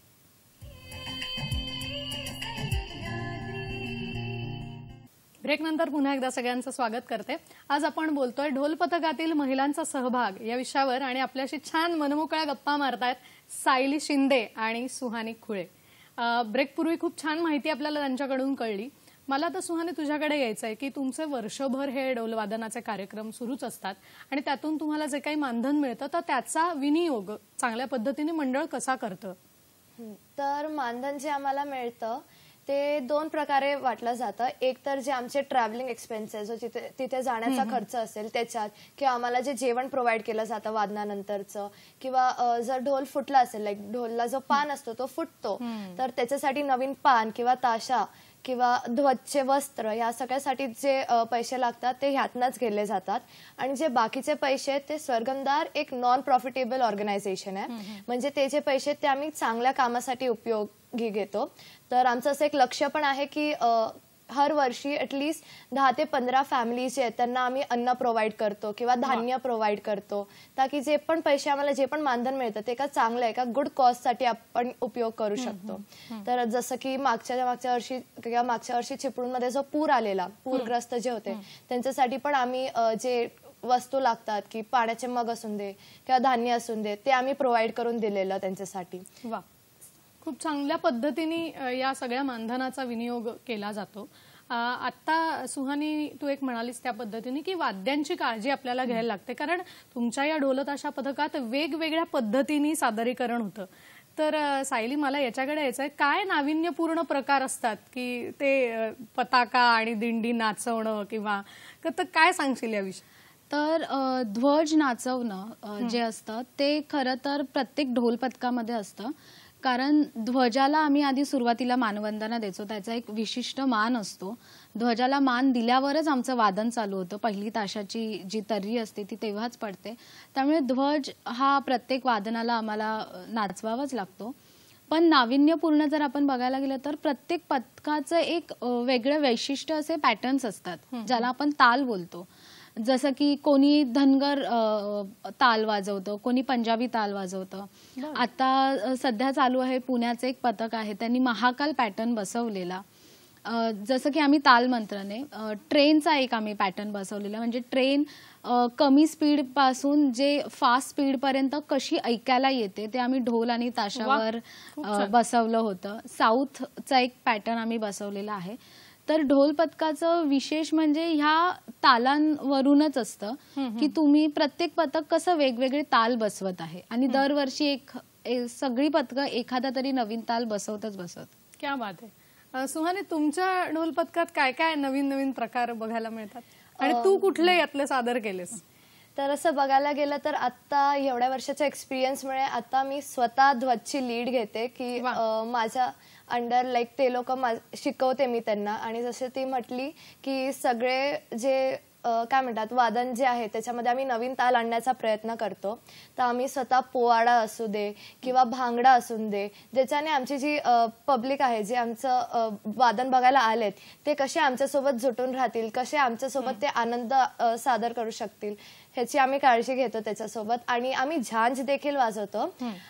Speaker 1: ब्रेक नंतर पुन्हा एकदा सगळ्यांचं स्वागत करते. आज आपण बोलतोय ढोल पथकातील महिलांचा सहभाग या विषयावर आणि आपल्याशी छान मनमोकळ्या गप्पा मारतायत सायली शिंदे आणि सुहानी खुळे. ब्रेकपूर्वी खूप छान माहिती आपल्याला त्यांच्याकडून कळली. मला तर सुहानी तुझ्याकडे यायचं आहे की तुमचे वर्षभर हे ढोलवादनाचे कार्यक्रम सुरूच असतात आणि त्यातून तुम्हाला जे काही मानधन मिळतं तर त्याचा विनियोग चांगल्या पद्धतीने मंडळ कसा करतं?
Speaker 4: तर मानधन जे आम्हाला मिळतं ते 2 प्रकारे वाटलं जातं. एक तर जे आमचे ट्रॅव्हलिंग एक्सपेन्सेस, जो तिथे जाण्याचा खर्च असेल त्याच्यात, किंवा आम्हाला जे जेवण प्रोव्हाइड केलं जातं वादनानंतरचं, किंवा जर ढोल फुटला असेल, लाईक ढोलला जो पान असतो तो फुटतो, तर त्याच्यासाठी नवीन पान किंवा ताशा किंवा ध्वजचे वस्त्र या सगळ्यासाठी जे पैसे लागतात ते ह्यातनंच गेले जातात. आणि जे बाकीचे पैसे ते स्वर्गंधार एक नॉन प्रॉफिटेबल ऑर्गनायझेशन आहे. म्हणजे ते जे पैसे ते आम्ही चांगल्या कामासाठी उपयोगी घेतो. तर आमचं असं एक लक्ष पण आहे की हर वर्षी ॲटलिस्ट 10 ते 15 फॅमिली जे आहेत त्यांना आम्ही अन्न प्रोव्हाइड करतो किंवा धान्य प्रोव्हाइड करतो, ताकी जे पण पैसे आम्हाला जे पण मानधन मिळतं ते एका चांगल्या एका गुड कॉजसाठी आपण उपयोग करू शकतो. तर जसं की मागच्या वर्षी चिपळूणमध्ये जो पूर आलेला, पूरग्रस्त जे होते त्यांच्यासाठी पण आम्ही जे वस्तू लागतात की पाण्याचे मग असून दे किंवा धान्य असून दे ते आम्ही प्रोव्हाइड करून दिलेलं त्यांच्यासाठी.
Speaker 1: वा, खूप चांगल्या पद्धतीने या सगळ्या मानधनाचा विनियोग केला जातो. आता सुहानी तू एक म्हणालीस त्या पद्धतीने की वाद्यांची काळजी आपल्याला घ्यायला लागते, कारण तुमच्या या ढोल ताशा पथकात वेगवेगळ्या पद्धतीने सादरीकरण होतं. तर सायली, मला याच्याकडे यायचंय, काय नाविन्यपूर्ण प्रकार असतात की ते पताका आणि दिंडी नाचवणं किंवा तर काय सांगशील याविषयी?
Speaker 3: तर ध्वज नाचवणं जे असतं ते खरं तर प्रत्येक ढोल पथकामध्ये असतं, कारण ध्वजाला आम्ही आधी सुरुवातीला मानवंदना द्यायचो, त्याचा एक विशिष्ट मान असतो. ध्वजाला मान दिल्यावरच आमचं वादन चालू होतं. पहिली ताशाची जी तर्री असते ती तेव्हाच पडते. त्यामुळे ध्वज हा प्रत्येक वादनाला आम्हाला नाचवावाच लागतो. पण नाविन्यपूर्ण जर आपण बघायला गेलं तर प्रत्येक पथकाचं एक वेगळं वैशिष्ट्य असे पॅटर्न्स असतात, ज्याला आपण ताल बोलतो. जसं की कोणी धनगर ताल वाजवतं, कोणी पंजाबी ताल वाजवतं. आता सध्या चालू आहे पुण्याचं एक पथक आहे, त्यांनी महाकाल पॅटर्न बसवलेला. जसं की आम्ही ताल मंत्राने ट्रेनचा एक आम्ही पॅटर्न बसवलेला, म्हणजे ट्रेन कमी स्पीड पासून जे फास्ट स्पीड पर्यंत कशी ऐकायला येते ते आम्ही ढोल आणि ताशावर बसवलं होतं. साऊथचा एक पॅटर्न आम्ही बसवलेला आहे. तर ढोल पथकाचं विशेष म्हणजे ह्या तालांवरूनच असतं की तुम्ही प्रत्येक पथक कसं वेगवेगळे ताल बसवत आहे आणि दरवर्षी एक सगळी पथकं एखादा तरी नवीन ताल बसवत.
Speaker 1: क्या बात आहे. सुहानी, तुमच्या ढोल पथकात काय काय नवीन नवीन प्रकार बघायला मिळतात आणि तू कुठले यातले सादर केलेस?
Speaker 4: तर असं बघायला गेलं तर आता एवढ्या वर्षाच्या एक्सपिरियन्समुळे आता मी स्वतः ध्वजची लीड घेते की माझ्या अंडर लाईक ते लोक शिकवते मी त्यांना. आणि जसे ती म्हटली की सगळे जे काय म्हणतात वादन जे आहे त्याच्यामध्ये आम्ही नवीन ताल आणण्याचा प्रयत्न करतो. तर आम्ही स्वतः पोवाडा असू दे किंवा भांगडा असू दे, ज्याच्याने आमची जी पब्लिक आहे, जे आमचं वादन बघायला आलेत ते कसे आमच्यासोबत जुटून राहतील, कसे आमच्यासोबत ते आनंद सादर करू शकतील ह्याची आम्ही काळजी घेतो त्याच्यासोबत. आणि आम्ही झांज देखील वाजवतो.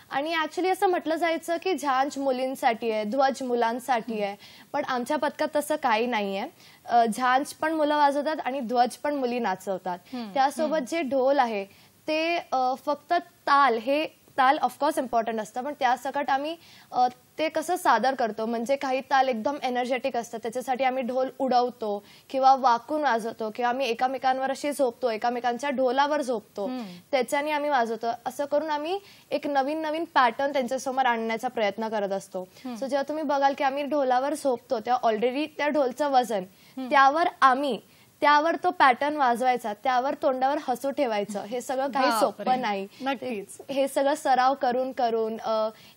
Speaker 4: आणि ऍक्च्युली असं म्हटलं जायचं की झांज मुलींसाठी आहे, ध्वज मुलांसाठी आहे, पण आमच्या पथकात तसं काही नाहीये. झांज पण मुलं वाजवतात आणि ध्वज पण मुली नाचवतात. त्यासोबत जे ढोल आहे ते फक्त ताल ऑफकोर्स इम्पॉर्टंट असतं, पण त्यासकट आम्ही ते कसं सादर करतो, म्हणजे काही ताल एकदम एनर्जेटिक असतात त्याच्यासाठी आम्ही ढोल उडवतो किंवा वाकून वाजवतो किंवा आम्ही एकामेकांवर अशी झोपतो, एकामेकांच्या ढोलावर झोपतो, त्याच्याने आम्ही वाजवतो. असं करून आम्ही एक नवीन नवीन पॅटर्न त्यांच्यासमोर आणण्याचा प्रयत्न करत असतो. सो जेव्हा तुम्ही बघाल की आम्ही ढोलावर झोपतो तेव्हा ऑलरेडी त्या ढोलचं वजन, त्यावर तो पॅटर्न वाजवायचा, त्यावर तोंडावर हसू ठेवायचं, हे सगळं काही सोपं नाही. हे सगळं सराव करून करून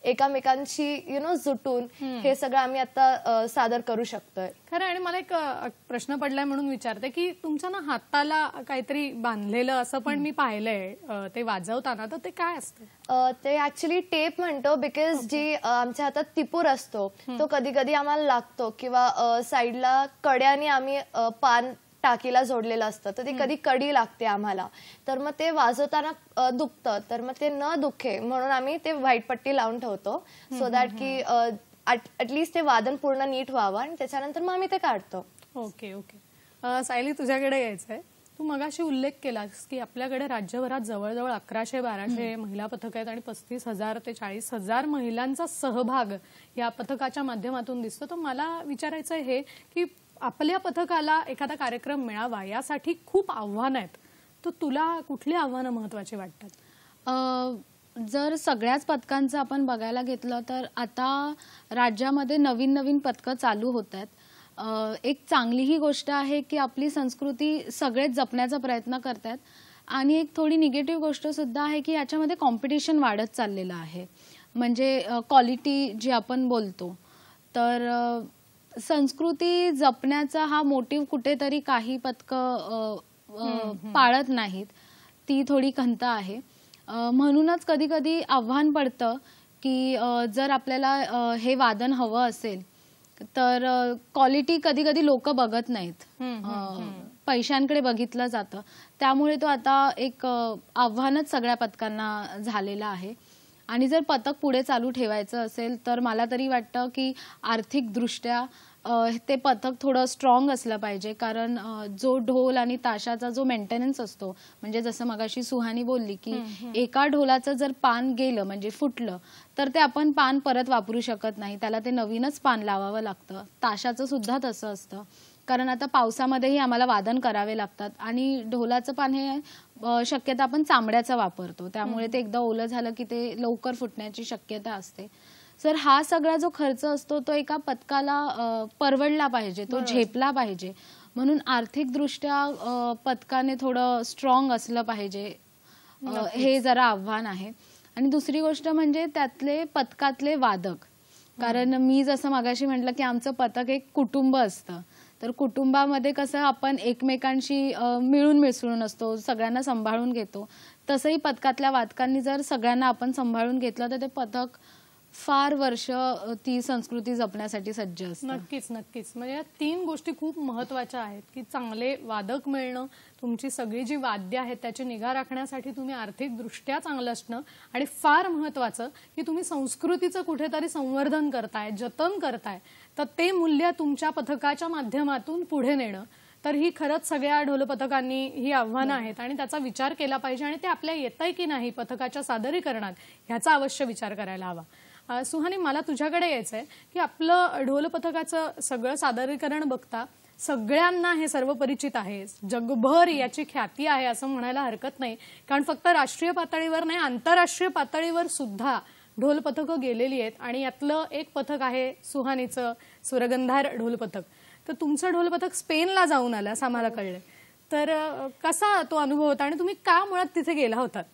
Speaker 4: एकामेकांशी जुटून हे सगळं आम्ही आता सादर करू शकतोय.
Speaker 1: खरं. आणि मला एक प्रश्न पडलाय म्हणून विचारते की तुमच्या ना हाताला काहीतरी बांधलेलं असं पण मी पाहिलंय ते वाजवताना, तर ते काय असतं?
Speaker 4: ते ऍक्च्युली टेप म्हणतो, बिकॉज जी आमच्या हातात तिपूर असतो तो कधी कधी आम्हाला लागतो किंवा साईडला कड्याने आम्ही पान टाकीला जोडलेलं असतं, तर ती कधी कडी लागते आम्हाला, तर मग ते वाजवताना दुखतं. तर मग ते न दुखे म्हणून आम्ही ते व्हाईट पट्टी लावून ठेवतो, सो दॅट की ऍटलीस्ट ते वादन पूर्ण नीट व्हावं आणि त्याच्यानंतर मग आम्ही ते काढतो.
Speaker 1: ओके. सायली, तुझ्याकडे यायचंय. तू मगाशी उल्लेख केलास की आपल्याकडे राज्यभरात जवळजवळ 1100-1200 महिला पथक आहेत आणि 35,000 ते 40,000 महिलांचा सहभाग या पथकाच्या माध्यमातून दिसतो. तर मला विचारायचं हे की आपल्या पथकाला एखादा कार्यक्रम मिळावा यासाठी खूप आव्हानं आहेत, तर तुला कुठली आव्हानं महत्वाची वाटतात?
Speaker 3: जर सगळ्याच पथकांचं आपण बघायला घेतलं तर आता राज्यामध्ये नवीन नवीन पथकं चालू होत आहेत. एक चांगली ही गोष्ट आहे की आपली संस्कृती सगळेच जपण्याचा प्रयत्न करतात. आणि एक थोडी निगेटिव्ह गोष्ट सुद्धा आहे की याच्यामध्ये कॉम्पिटिशन वाढत चाललेलं आहे. म्हणजे क्वालिटी जी आपण बोलतो, तर संस्कृती जपण्याचा हा मोटिव्ह कुठेतरी काही पथकं पाळत नाहीत, ती थोडी खंत आहे. म्हणूनच कधी कधी आव्हान पडतं की जर आपल्याला हे वादन हवं असेल तर क्वालिटी कधी कधी लोक बघत नाहीत, पैशांकडे बघितलं जातं. त्यामुळे तो आता एक आव्हानच सगळ्या पथकांना झालेला आहे. आणि जर पथक पुढे चालू ठेवायचं असेल तर मला तरी वाटतं की आर्थिकदृष्ट्या ते पथक थोडं स्ट्रॉंग असलं पाहिजे, कारण जो ढोल आणि ताशाचा जो मेंटेनन्स असतो, म्हणजे जसं मगाशी सुहानी बोलली की एका ढोलाचं जर पान गेलं म्हणजे फुटलं तर ते आपण पान परत वापरू शकत नाही, त्याला ते नवीनच पान लावावं लागतं. ताशाचं सुद्धा तसं असतं. कारण आता पावसामध्येही आम्हाला वादन करावे लागतात आणि ढोलाचं पान हे शक्यता आपण चामड्याचा वापरतो, त्यामुळे ते एकदा ओलं झालं की ते लवकर फुटण्याची शक्यता असते. तर हा सगळा जो खर्च असतो तो एका पथकाला परवडला पाहिजे, तो झेपला पाहिजे. म्हणून आर्थिकदृष्ट्या पथकाने थोडं स्ट्रॉंग असलं पाहिजे, हे जरा आव्हान आहे. आणि दुसरी गोष्ट म्हणजे त्यातले पथकातले वादक, कारण मी जसं मगाशी म्हटलं की आमचं पथक एक कुटुंब असतं, तर कुटुंबामध्ये कसं आपण एकमेकांशी मिळून मिसळून असतो, सगळ्यांना सांभाळून घेतो. तसंही पथकातल्या वादकांनी जर सगळ्यांना आपण सांभाळून घेतलं तर ते पथक फार वर्ष ती संस्कृती जपण्यासाठी सज्ज असतं.
Speaker 1: नक्कीच नक्कीच. म्हणजे या 3 गोष्टी खूप महत्त्वाच्या आहेत की चांगले वादक मिळणं, तुमची सगळी जी वाद्य आहेत त्याची निगा राखण्यासाठी तुम्ही आर्थिकदृष्ट्या चांगलं असणं, आणि फार महत्त्वाचं की तुम्ही संस्कृतीचं कुठेतरी संवर्धन करताय, जतन करताय, तर ते मूल्य तुमच्या पथकाच्या माध्यमातून पुढे नेणं. तर ही खरंच सगळ्या ढोल पथकांनी ही आव्हानं आहेत आणि त्याचा विचार केला पाहिजे, आणि ते आपल्या येतंय की नाही पथकाच्या सादरीकरणात ह्याचा अवश्य विचार करायला हवा. सुहानी, मला तुझ्याकडे यायचंय की आपलं ढोल पथकाचं सगळं सादरीकरण बघता सगळ्यांना हे सर्व परिचित आहे, जगभर याची ख्याती आहे असं म्हणायला हरकत नाही. कारण फक्त राष्ट्रीय पातळीवर नाही, आंतरराष्ट्रीय पातळीवर सुद्धा ढोल पथकं गेलेली आहेत, आणि यातलं एक पथक आहे सुहानीचं स्वरगंधार ढोल पथक. तर तुमचं ढोल पथक स्पेनला जाऊन आलं असं आम्हाला कळलंय. तर कसा तो अनुभव होता आणि तुम्ही का मुळात तिथे गेला होतात?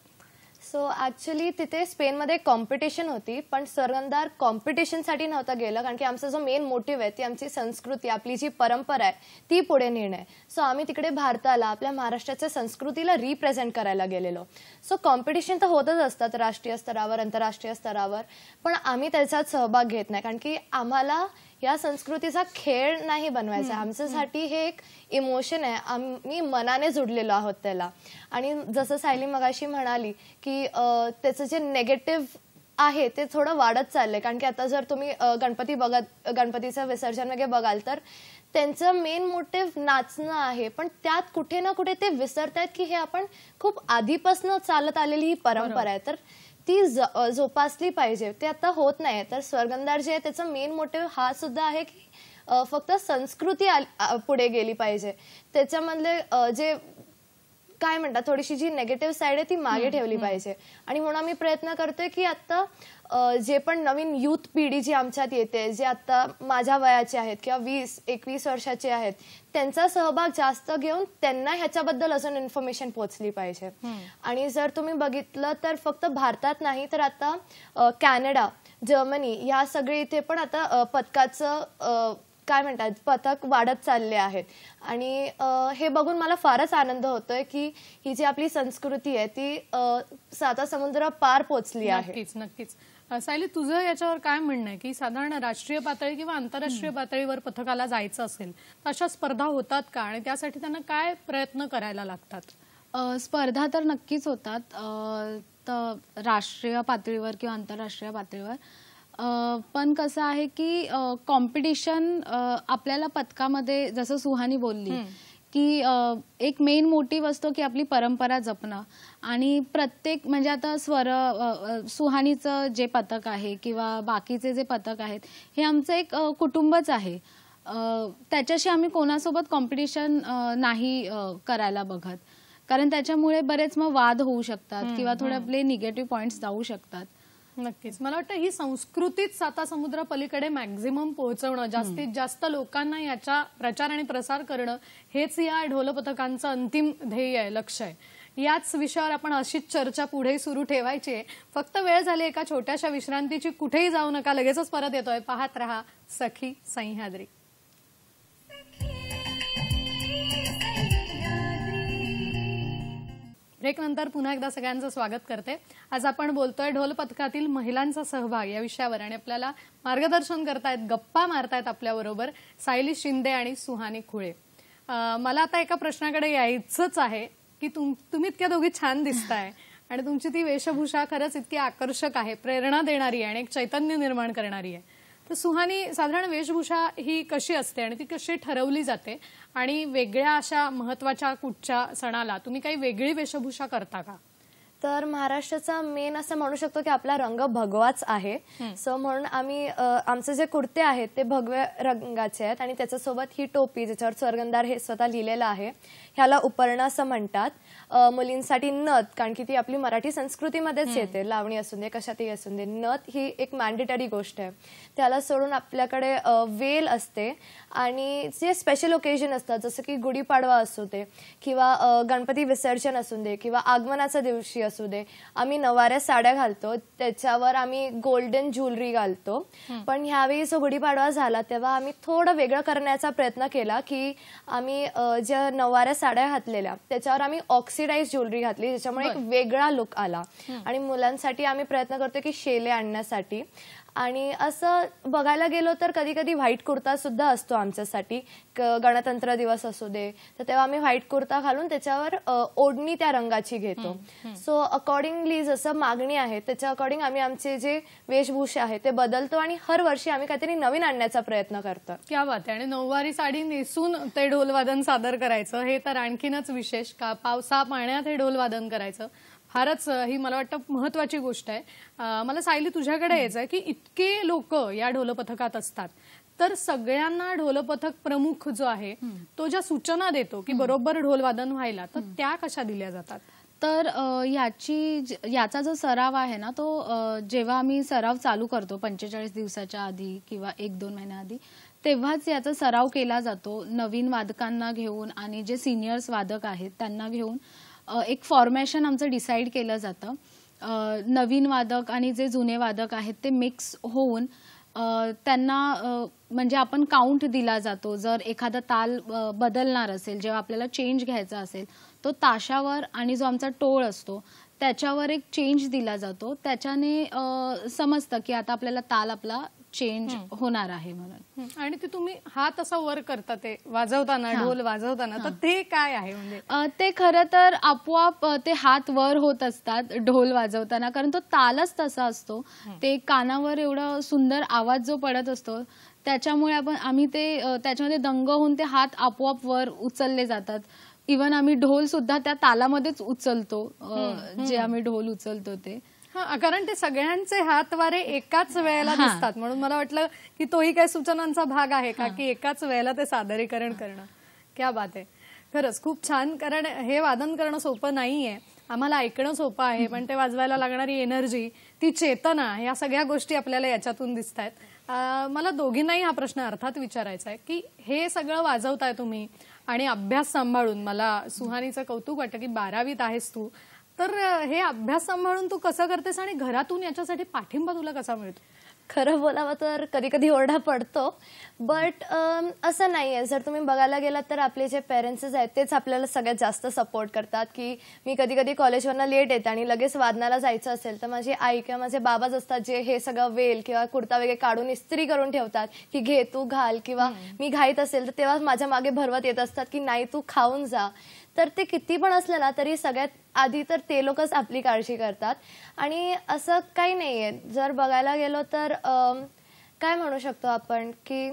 Speaker 4: सो ऍक्च्युली तिथे स्पेनमध्ये कॉम्पिटिशन होती, पण स्वरगंधार कॉम्पिटिशनसाठी नव्हतं गेलं, कारण की आमचा जो मेन मोटिव्ह आहे ती आमची संस्कृती, आपली जी परंपरा आहे ती पुढे नेणं आहे. सो आम्ही तिकडे भारताला, आपल्या महाराष्ट्राच्या संस्कृतीला रिप्रेझेंट करायला गेलेलो. सो कॉम्पिटिशन तर होतच असतात राष्ट्रीय स्तरावर, आंतरराष्ट्रीय स्तरावर, पण आम्ही त्याच्यात सहभाग घेत नाही, कारण की आम्हाला या संस्कृतीचा खेळ नाही बनवायचा. आमच्यासाठी हे एक इमोशन आहे, आम्ही मनाने जुडलेलो आहोत त्याला. आणि जसं सायली मगाशी म्हणाली की त्याचं जे नेगेटिव्ह आहे ते थोडं वाढत चाललंय, कारण की आता जर तुम्ही गणपतीचं विसर्जन वगैरे बघाल तर त्यांचं मेन मोटिव्ह नाचणं आहे, पण त्यात कुठे ना कुठे ते विसरतायत की हे आपण खूप आधीपासून चालत आलेली ही परंपरा आहे, तर ती जोपासली पाहिजे. ते आता होत नाही. तर स्वरगंधार जे आहे त्याचं मेन मोटिव्ह हा सुद्धा आहे की फक्त संस्कृती पुढे गेली पाहिजे, त्याच्यामधले जे काय म्हणतात थोडीशी जी नेगेटिव्ह साईड आहे ती मागे ठेवली पाहिजे. आणि म्हणून आम्ही प्रयत्न करतोय की आता जे पण नवीन युथ पिढी जी आमच्यात येते, जे आता माझ्या वयाचे आहेत किंवा 20-21 वर्षाचे आहेत, त्यांचा सहभाग जास्त घेऊन त्यांना ह्याच्याबद्दल अजून इन्फॉर्मेशन पोहोचली पाहिजे. आणि जर तुम्ही बघितलं तर फक्त भारतात नाही तर आता कॅनडा, जर्मनी या सगळे इथे पण आता पथकाचं काय म्हणतात पथक वाढत चालले आहेत. आणि हे बघून मला फारच आनंद होतोय की ही जी आपली संस्कृती आहे ती 7 समुद्र पार पोहोचली आहे.
Speaker 1: नक्कीच नक्कीच. सायली, तुझं याच्यावर काय म्हणणं आहे की साधारण राष्ट्रीय पातळी किंवा आंतरराष्ट्रीय पातळीवर पथकाला जायचं असेल तर अशा स्पर्धा होतात का, आणि त्यासाठी त्यांना काय प्रयत्न करायला लागतात?
Speaker 3: स्पर्धा तर नक्कीच होतात, तर राष्ट्रीय पातळीवर किंवा आंतरराष्ट्रीय पातळीवर. पण कसं आहे की कॉम्पिटिशन आपल्याला पथकामध्ये, जसं सुहानी बोलली की एक मेन मोटिव्ह असतो की आपली परंपरा जपणं. आणि प्रत्येक म्हणजे आता सुहानीचं जे पथक आहे किंवा बाकीचे जे पथक आहेत हे आमचं एक कुटुंबच आहे, त्याच्याशी आम्ही कोणासोबत कॉम्पिटिशन नाही करायला बघत, कारण त्याच्यामुळे बरेच मग वाद होऊ शकतात किंवा थोडे आपले निगेटिव्ह पॉइंट्स जाऊ शकतात.
Speaker 1: नक्कीच. मला वाटतं ही संस्कृतीच 7 समुद्र पलीकडे मॅक्झिमम पोहोचवणं, जास्तीत जास्त लोकांना याचा प्रचार आणि प्रसार करणं हेच या ढोल पथकांचं अंतिम ध्येय आहे, लक्ष्य आहे. याच विषयावर आपण अशीच चर्चा पुढे सुरू ठेवायची आहे. फक्त वेळ झाली एका छोट्याशा विश्रांतीची. कुठेही जाऊ नका, लगेचच परत येतोय. पाहत रहा सखी सह्याद्री. ब्रेक नंतर पुन्हा एकदा सगळ्यांचं स्वागत करते. आज आपण बोलतोय ढोल पथकातील महिलांचा सहभाग या विषयावर, आणि आपल्याला मार्गदर्शन करतायत, गप्पा मारतायत आपल्याबरोबर सायली शिंदे आणि सुहानी खुळे. मला आता एका प्रश्नाकडे यायचंच आहे की तुम्ही इतक्या दोघी छान दिसताय आणि तुमची ती वेशभूषा खरंच इतकी आकर्षक आहे, प्रेरणा देणारी आहे आणि एक चैतन्य निर्माण करणारी आहे. तर सुहानी, साधारण वेशभूषा ही कशी असते आणि ती कशी ठरवली जाते, आणि वेगळ्या अशा महत्वाच्या कुठच्या सणाला तुम्ही काही वेगळी वेशभूषा करता का?
Speaker 4: तर महाराष्ट्राचा मेन असं म्हणू शकतो की आपला रंग भगवाच आहे. सो म्हणून आम्ही आमचे जे कुर्ते आहेत ते भगव्या रंगाचे आहेत आणि त्याच्यासोबत ही टोपी ज्याच्यावर स्वर्गंधार हे स्वतः लिहिलेलं आहे, ह्याला उपरणं असं म्हणतात. मुलींसाठी नथ, कारण की ती आपली मराठी संस्कृतीमध्येच येते, लावणी असून दे कशातही असून दे, नथ ही एक मॅन्डेटरी गोष्ट आहे. त्याला सोडून आपल्याकडे वेल असते आणि जे स्पेशल ओकेजन असतात जसं की गुढीपाडवा असू दे किंवा गणपती विसर्जन असू दे किंवा आगमनाच्या दिवशी असू दे, आम्ही नवाऱ्या साड्या घालतो, त्याच्यावर आम्ही गोल्डन ज्वेलरी घालतो. पण ह्यावेळी जो गुढीपाडवा झाला तेव्हा आम्ही थोडं वेगळं करण्याचा प्रयत्न केला की आम्ही ज्या नवाऱ्या साड्या घातलेल्या त्याच्यावर आम्ही ऑक्सिडाइज ज्वेलरी घातली, ज्याच्यामुळे एक वेगळा लुक आला. आणि मुलांसाठी आम्ही प्रयत्न करतो की शेले आणण्यासाठी. आणि असं बघायला गेलो तर कधी कधी व्हाईट कुर्ता सुद्धा असतो आमच्यासाठी. गणतंत्र दिवस असू दे तर तेव्हा आम्ही व्हाईट कुर्ता घालून त्याच्यावर ओढणी त्या रंगाची घेतो. सो अकॉर्डिंगली जसं मागणी आहे त्याच्या अकॉर्डिंग आम्ही आमचे जे वेशभूषा आहे ते बदलतो आणि हर वर्षी आम्ही काहीतरी नवीन आणण्याचा प्रयत्न करतो.
Speaker 1: क्या बात आहे. आणि नऊवारी साडी नेसून ते ढोलवादन सादर करायचं हे तर आणखीनच विशेष. का पावसा पाण्यात हे ढोलवादन करायचं फारच ही मला वाटतं महत्वाची गोष्ट आहे. मला सायली तुझ्याकडे यायचं आहे की इतके लोक या ढोलपथकात असतात तर सगळ्यांना ढोलपथक प्रमुख जो आहे तो ज्या सूचना देतो की बरोबर ढोलवादन व्हायला, तर त्या कशा दिल्या जातात?
Speaker 3: तर याचा जो सराव आहे ना तो जेव्हा आम्ही सराव चालू करतो 45 दिवसाच्या आधी किंवा 1-2 महिन्याआधी, तेव्हाच याचा सराव केला जातो. नवीन वादकांना घेऊन आणि जे सिनियर्स वादक आहेत त्यांना घेऊन एक फॉर्मेशन आमचं डिसाईड केलं जातं. नवीन वादक आणि जे जुने वादक आहेत ते मिक्स होऊन त्यांना म्हणजे आपण काउंट दिला जातो. जर एखादा ताल बदलणार असेल, जेव्हा आपल्याला चेंज घ्यायचा असेल, तो ताशावर आणि जो आमचा टोळ असतो त्याच्यावर एक चेंज दिला जातो. त्याच्याने समजतं की आता आपल्याला ताल आपला चेंज होणार आहे म्हणून.
Speaker 1: आणि ते तुम्ही हात असा वर करता ते वाजवताना, ढोल वाजवताना, तर ते काय आहे? म्हणजे
Speaker 3: ते खरं तर आपोआप ते हात वर होत असतात ढोल वाजवताना, कारण तो तालच तसा असतो. ते कानावर एवढा सुंदर आवाज जो पडत असतो त्याच्यामुळे आम्ही ते त्याच्यामध्ये दंग होऊन ते हात आपोआप वर उचलले जातात. इव्हन आम्ही ढोल सुद्धा त्या तालामध्येच उचलतो, जे आम्ही ढोल उचलतो ते.
Speaker 1: कारण ते सगळ्यांचे हात वारे एकाच वेळेला दिसतात, म्हणून मला वाटलं की तोही काही सूचनांचा भाग आहे का की एकाच वेळेला ते सादरीकरण करणं. क्या बात आहे. खरंच खूप छान. कारण हे वादन करणं सोपं नाहीये. आम्हाला ऐकणं सोपं आहे, पण ते वाजवायला लागणारी एनर्जी, ती चेतना, या सगळ्या गोष्टी आपल्याला याच्यातून दिसत आहेत. मला दोघींनाही हा प्रश्न अर्थात विचारायचा आहे की हे सगळं वाजवताय तुम्ही आणि अभ्यास सांभाळून. मला सुहानीचं कौतुक वाटतं की 12वीत आहेस तू, तर हे अभ्यास सांभाळून तू कसं करतेस आणि घरातून याच्यासाठी पाठिंबा तुला कसा मिळतो?
Speaker 4: खरं बोलावं तर कधी कधी ओरडा पडतो, बट असं नाहीये. जर तुम्ही बघायला गेलात तर आपले जे पेरेंट्स आहेत तेच आपल्याला सगळ्यात जास्त सपोर्ट करतात. की मी कधी कधी कॉलेजवरनं लेट येते आणि लगेच वादनाला जायचं असेल तर माझी आई किंवा माझे बाबाच असतात जे हे सगळं वेल किंवा कुर्ता वगैरे काढून इस्त्री करून ठेवतात की घे तू घाल, किंवा मी घाईत असेल तर तेव्हा माझ्या मागे भरवत येत असतात की नाही तू खाऊन जा. तर ते किती पण असलं ना तरी सगळ्यात आधी तर ते लोकच आपली काळजी करतात. आणि असं काही नाहीये. जर बघायला गेलो तर काय म्हणू शकतो आपण की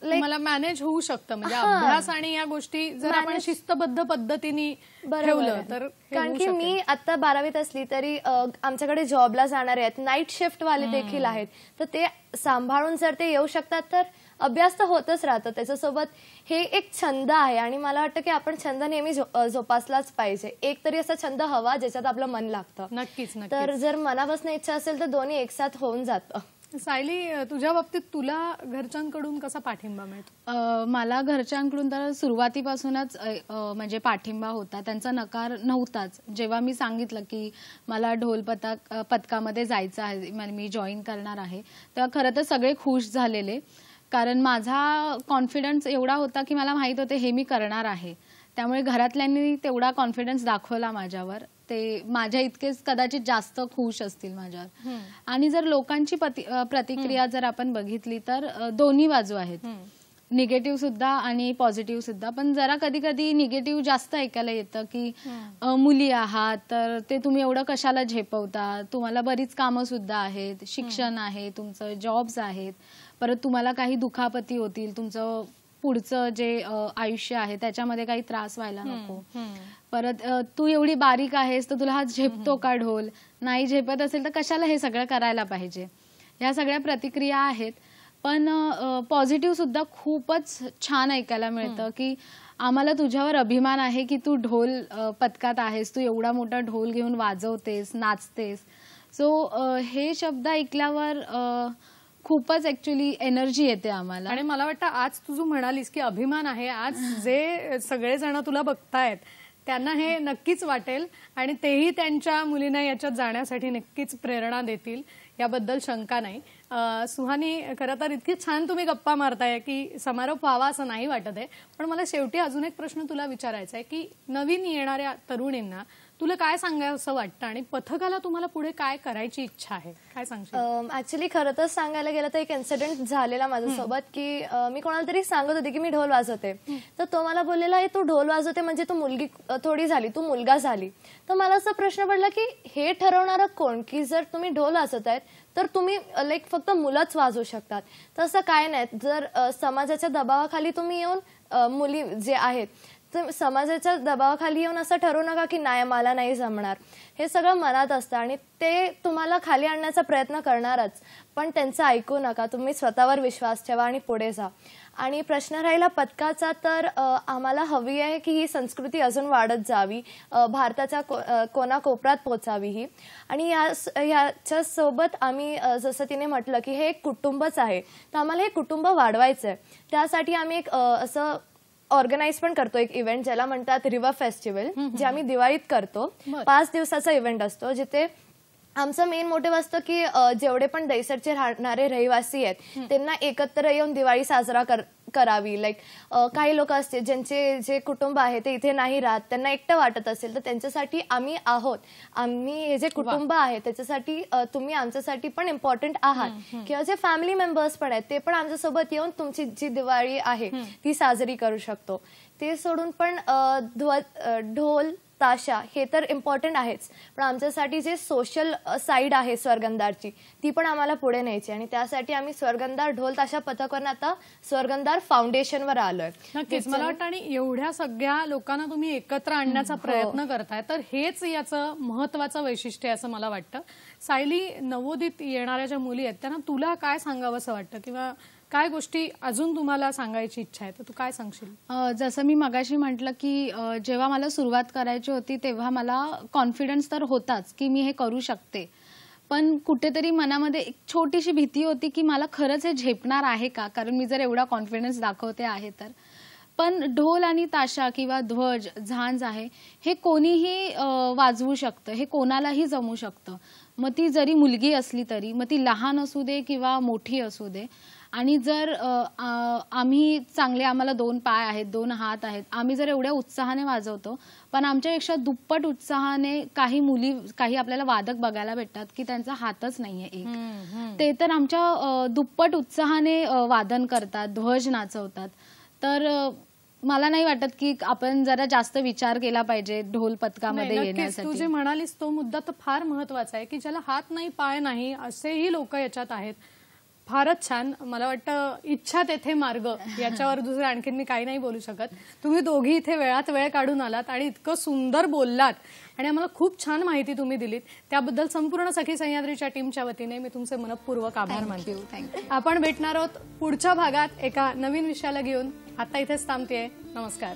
Speaker 1: मला मॅनेज होऊ शकतं, म्हणजे अभ्यास आणि या गोष्टी जर आपण शिस्तबद्ध पद्धतीने ठेवलं तर.
Speaker 4: कारण की मी आता 12वीत असली तरी आमच्याकडे जॉबला जाणारे आहेत, नाईट शिफ्ट वाले देखील आहेत, तर ते सांभाळून जर ते येऊ शकतात तर अभ्यास तर होतच राहतं. त्याच्यासोबत हे एक छंद आहे आणि मला वाटतं की आपण छंद नेहमी जोपासलाच पाहिजे. एक तरी असा छंद हवा ज्याच्यात आपलं मन लागतं.
Speaker 1: नक्कीच.
Speaker 4: तर जर मनापासून इच्छा असेल तर दोन्ही एकसाथ होऊन जातं.
Speaker 1: सायली, तुझ्या बाबतीत तुला घरच्यांकडून कसा पाठिंबा मिळतो?
Speaker 3: मला घरच्यांकडून तर सुरुवातीपासूनच म्हणजे पाठिंबा होता, त्यांचा नकार नव्हताच. जेव्हा मी सांगितलं की मला ढोल पथकामध्ये जायचं आहे, मी जॉईन करणार आहे, तेव्हा खरं तर सगळे खुश झालेले. कारण माझा कॉन्फिडन्स एवढा होता की मला माहित होते हे मी करणार आहे. त्यामुळे घरातल्यांनी तेवढा कॉन्फिडन्स दाखवला माझ्यावर. ते माझ्या इतकेच कदाचित जास्त खुश असतील माझ्यावर. आणि जर लोकांची प्रतिक्रिया जर आपण बघितली तर दोन्ही बाजू आहेत, निगेटिव्ह सुद्धा आणि पॉझिटिव्ह सुद्धा. पण जरा कधी कधी निगेटिव्ह जास्त ऐकायला येतं की मुली आहात तर ते तुम्ही एवढं कशाला झेपवता, तुम्हाला बरीच कामं सुद्धा आहेत, शिक्षण आहे तुमचं, जॉब्स आहेत, परत तुम्हाला काही दुखापती होतील, तुमचं पुढचं जे आयुष्य आहे त्याच्यामध्ये काही त्रास व्हायला नको. परत तू एवढी बारीक आहेस तर तुला हा झेपतो का ढोल, नाही झेपत असेल तर कशाला हे सगळं करायला पाहिजे. ह्या सगळ्या प्रतिक्रिया आहेत. पण पॉझिटिव्ह सुद्धा खूपच छान ऐकायला मिळतं की आम्हाला तुझ्यावर अभिमान आहे की तू ढोल पथकात आहेस, तू एवढा मोठा ढोल घेऊन वाजवतेस, नाचतेस. सो हे शब्द ऐकल्यावर खूपच ऍक्च्युली एनर्जी येते आम्हाला.
Speaker 1: आणि मला वाटतं आज तू म्हणालीस की अभिमान आहे, आज जे सगळेजण तुला बघतायत त्यांना हे नक्कीच वाटेल आणि तेही त्यांच्या मुलींना याच्यात जाण्यासाठी नक्कीच प्रेरणा देतील, याबद्दल शंका नाही. सुहानी, खरं तर इतकी छान तुम्ही गप्पा मारताय की समारोप व्हावा असं नाही वाटत आहे. पण मला शेवटी अजून एक प्रश्न तुला विचारायचा आहे की नवीन येणाऱ्या तरुणींना तुला काय सांगायचं वाटतं आणि पथकाला तुम्हाला पुढे काय करायची इच्छा आहे, काय सांगशील?
Speaker 4: ऍक्च्युली खरं तर सांगायला गेलं तर एक इन्सिडेंट झालेला माझ्यासोबत की मी कोणाला तरी सांगत होते की मी ढोल वाजवते, तर तो मला बोललेला तू ढोल वाजवते म्हणजे तू मुलगी थोडी झाली, तू मुलगा झाली. तर मला असा प्रश्न पडला की हे ठरवणारं कोण की जर तुम्ही ढोल वाजवतायत तर तुम्ही लाईक फक्त मुलंच वाजवू शकतात, तसं काय नाही. जर समाजाच्या दबावाखाली तुम्ही येऊन मुली जे आहेत तर समाजाच्या दबावाखाली येऊन असं ठरवू नका की नाही मला नाही जमणार. हे सगळं मनात असतं आणि ते तुम्हाला खाली आणण्याचा प्रयत्न करणारच, पण त्यांचं ऐकू नका. तुम्ही स्वतःवर विश्वास ठेवा आणि पुढे जा. आणि प्रश्न राहिला पथकाचा, तर आम्हाला हवी आहे की ही संस्कृती अजून वाढत जावी, भारताच्या कोनाकोपऱ्यात पोचावी ही. आणि याच्यासोबत आम्ही जसं तिने म्हटलं की हे एक कुटुंबच आहे, तर आम्हाला हे कुटुंब वाढवायचं आहे. त्यासाठी आम्ही एक असं ऑर्गनाईज पण करतो एक इव्हेंट ज्याला म्हणतात रिव्हर फेस्टिवल, जे आम्ही दिवाळीत करतो. 5 दिवसाचा इव्हेंट असतो जिथे आमचं मेन मोटिव्ह असतं की जेवढे पण दहिसरचे राहणारे रहिवासी आहेत त्यांना एकत्र येऊन दिवाळी साजरा करावी. लाईक काही लोक असते ज्यांचे जे कुटुंब आहे ते इथे नाही राहत, त्यांना एकटं वाटत असेल तर त्यांच्यासाठी आम्ही आहोत. आम्ही हे जे कुटुंब आहे त्याच्यासाठी तुम्ही आमच्यासाठी पण इम्पॉर्टंट आहात, किंवा जे फॅमिली मेंबर्स पण आहेत ते पण आमच्यासोबत येऊन तुमची जी दिवाळी आहे ती साजरी करू शकतो. ते सोडून पण ढोल ताशा हे तर इम्पॉर्टंट आहेच, पण आमच्यासाठी जे सोशल साईड आहे स्वर्गंधारची ती पण आम्हाला पुढे न्यायची. आणि त्यासाठी आम्ही स्वर्गंधार ढोल ताशा पथकवरून आता स्वर्गंधार फाउंडेशनवर आलोय.
Speaker 1: नक्कीच मला वाटतं. आणि एवढ्या सगळ्या लोकांना तुम्ही एकत्र आणण्याचा प्रयत्न करताय, तर हेच याचं महत्वाचं वैशिष्ट्य आहे असं मला वाटतं. सायली, नवोदित येणाऱ्या ज्या मुली आहेत त्यांना तुला काय सांगावं असं वाटतं, किंवा काय गोष्टी अजून तुम्हाला सांगायची इच्छा आहे, तर तू काय सांगशील?
Speaker 3: जसं मी मगाशी म्हटलं की जेव्हा मला सुरुवात करायची होती तेव्हा मला कॉन्फिडन्स तर होताच की मी हे करू शकते, पण कुठेतरी मनामध्ये एक छोटीशी भीती होती की मला खरंच हे झेपणार आहे का, कारण मी जर एवढा कॉन्फिडन्स दाखवते आहे तर. पण ढोल आणि ताशा किंवा ध्वज, झांज आहे हे कोणीही वाजवू शकतं, हे कोणालाही जमू शकतं. मग ती जरी मुलगी असली तरी, मग ती लहान असू दे किंवा मोठी असू दे. आणि जर आम्ही चांगले, आम्हाला 2 पाय आहेत, 2 हात आहेत, आम्ही जर एवढ्या उत्साहाने वाजवतो, पण आमच्यापेक्षा दुप्पट उत्साहाने काही आपल्याला वादक बघायला भेटतात की त्यांचा हातच नाहीये एक, ते तर आमच्या दुप्पट उत्साहाने वादन करतात, ध्वज नाचवतात. तर मला नाही वाटत की आपण जरा जास्त विचार केला पाहिजे ढोल पथकामध्ये येण्यासाठी.
Speaker 1: तू जे म्हणालीस तो मुद्दा तर फार महत्वाचा आहे की ज्याला हात नाही पाय नाही असेही लोक याच्यात आहेत. फारच छान. मला वाटतं इच्छा तेथे मार्ग, याच्यावर दुसरं आणखीन मी काही नाही बोलू शकत. तुम्ही दोघी इथे वेळात वेळ काढून आलात आणि इतकं सुंदर बोललात आणि आम्हाला खूप छान माहिती तुम्ही दिलीत, त्याबद्दल संपूर्ण सखी सह्याद्रीच्या टीमच्या वतीने मी तुमचे मनपूर्वक आभार मानते. आपण भेटणार आहोत पुढच्या भागात एका नवीन विषयाला घेऊन. आता इथेच थांबतेय. नमस्कार.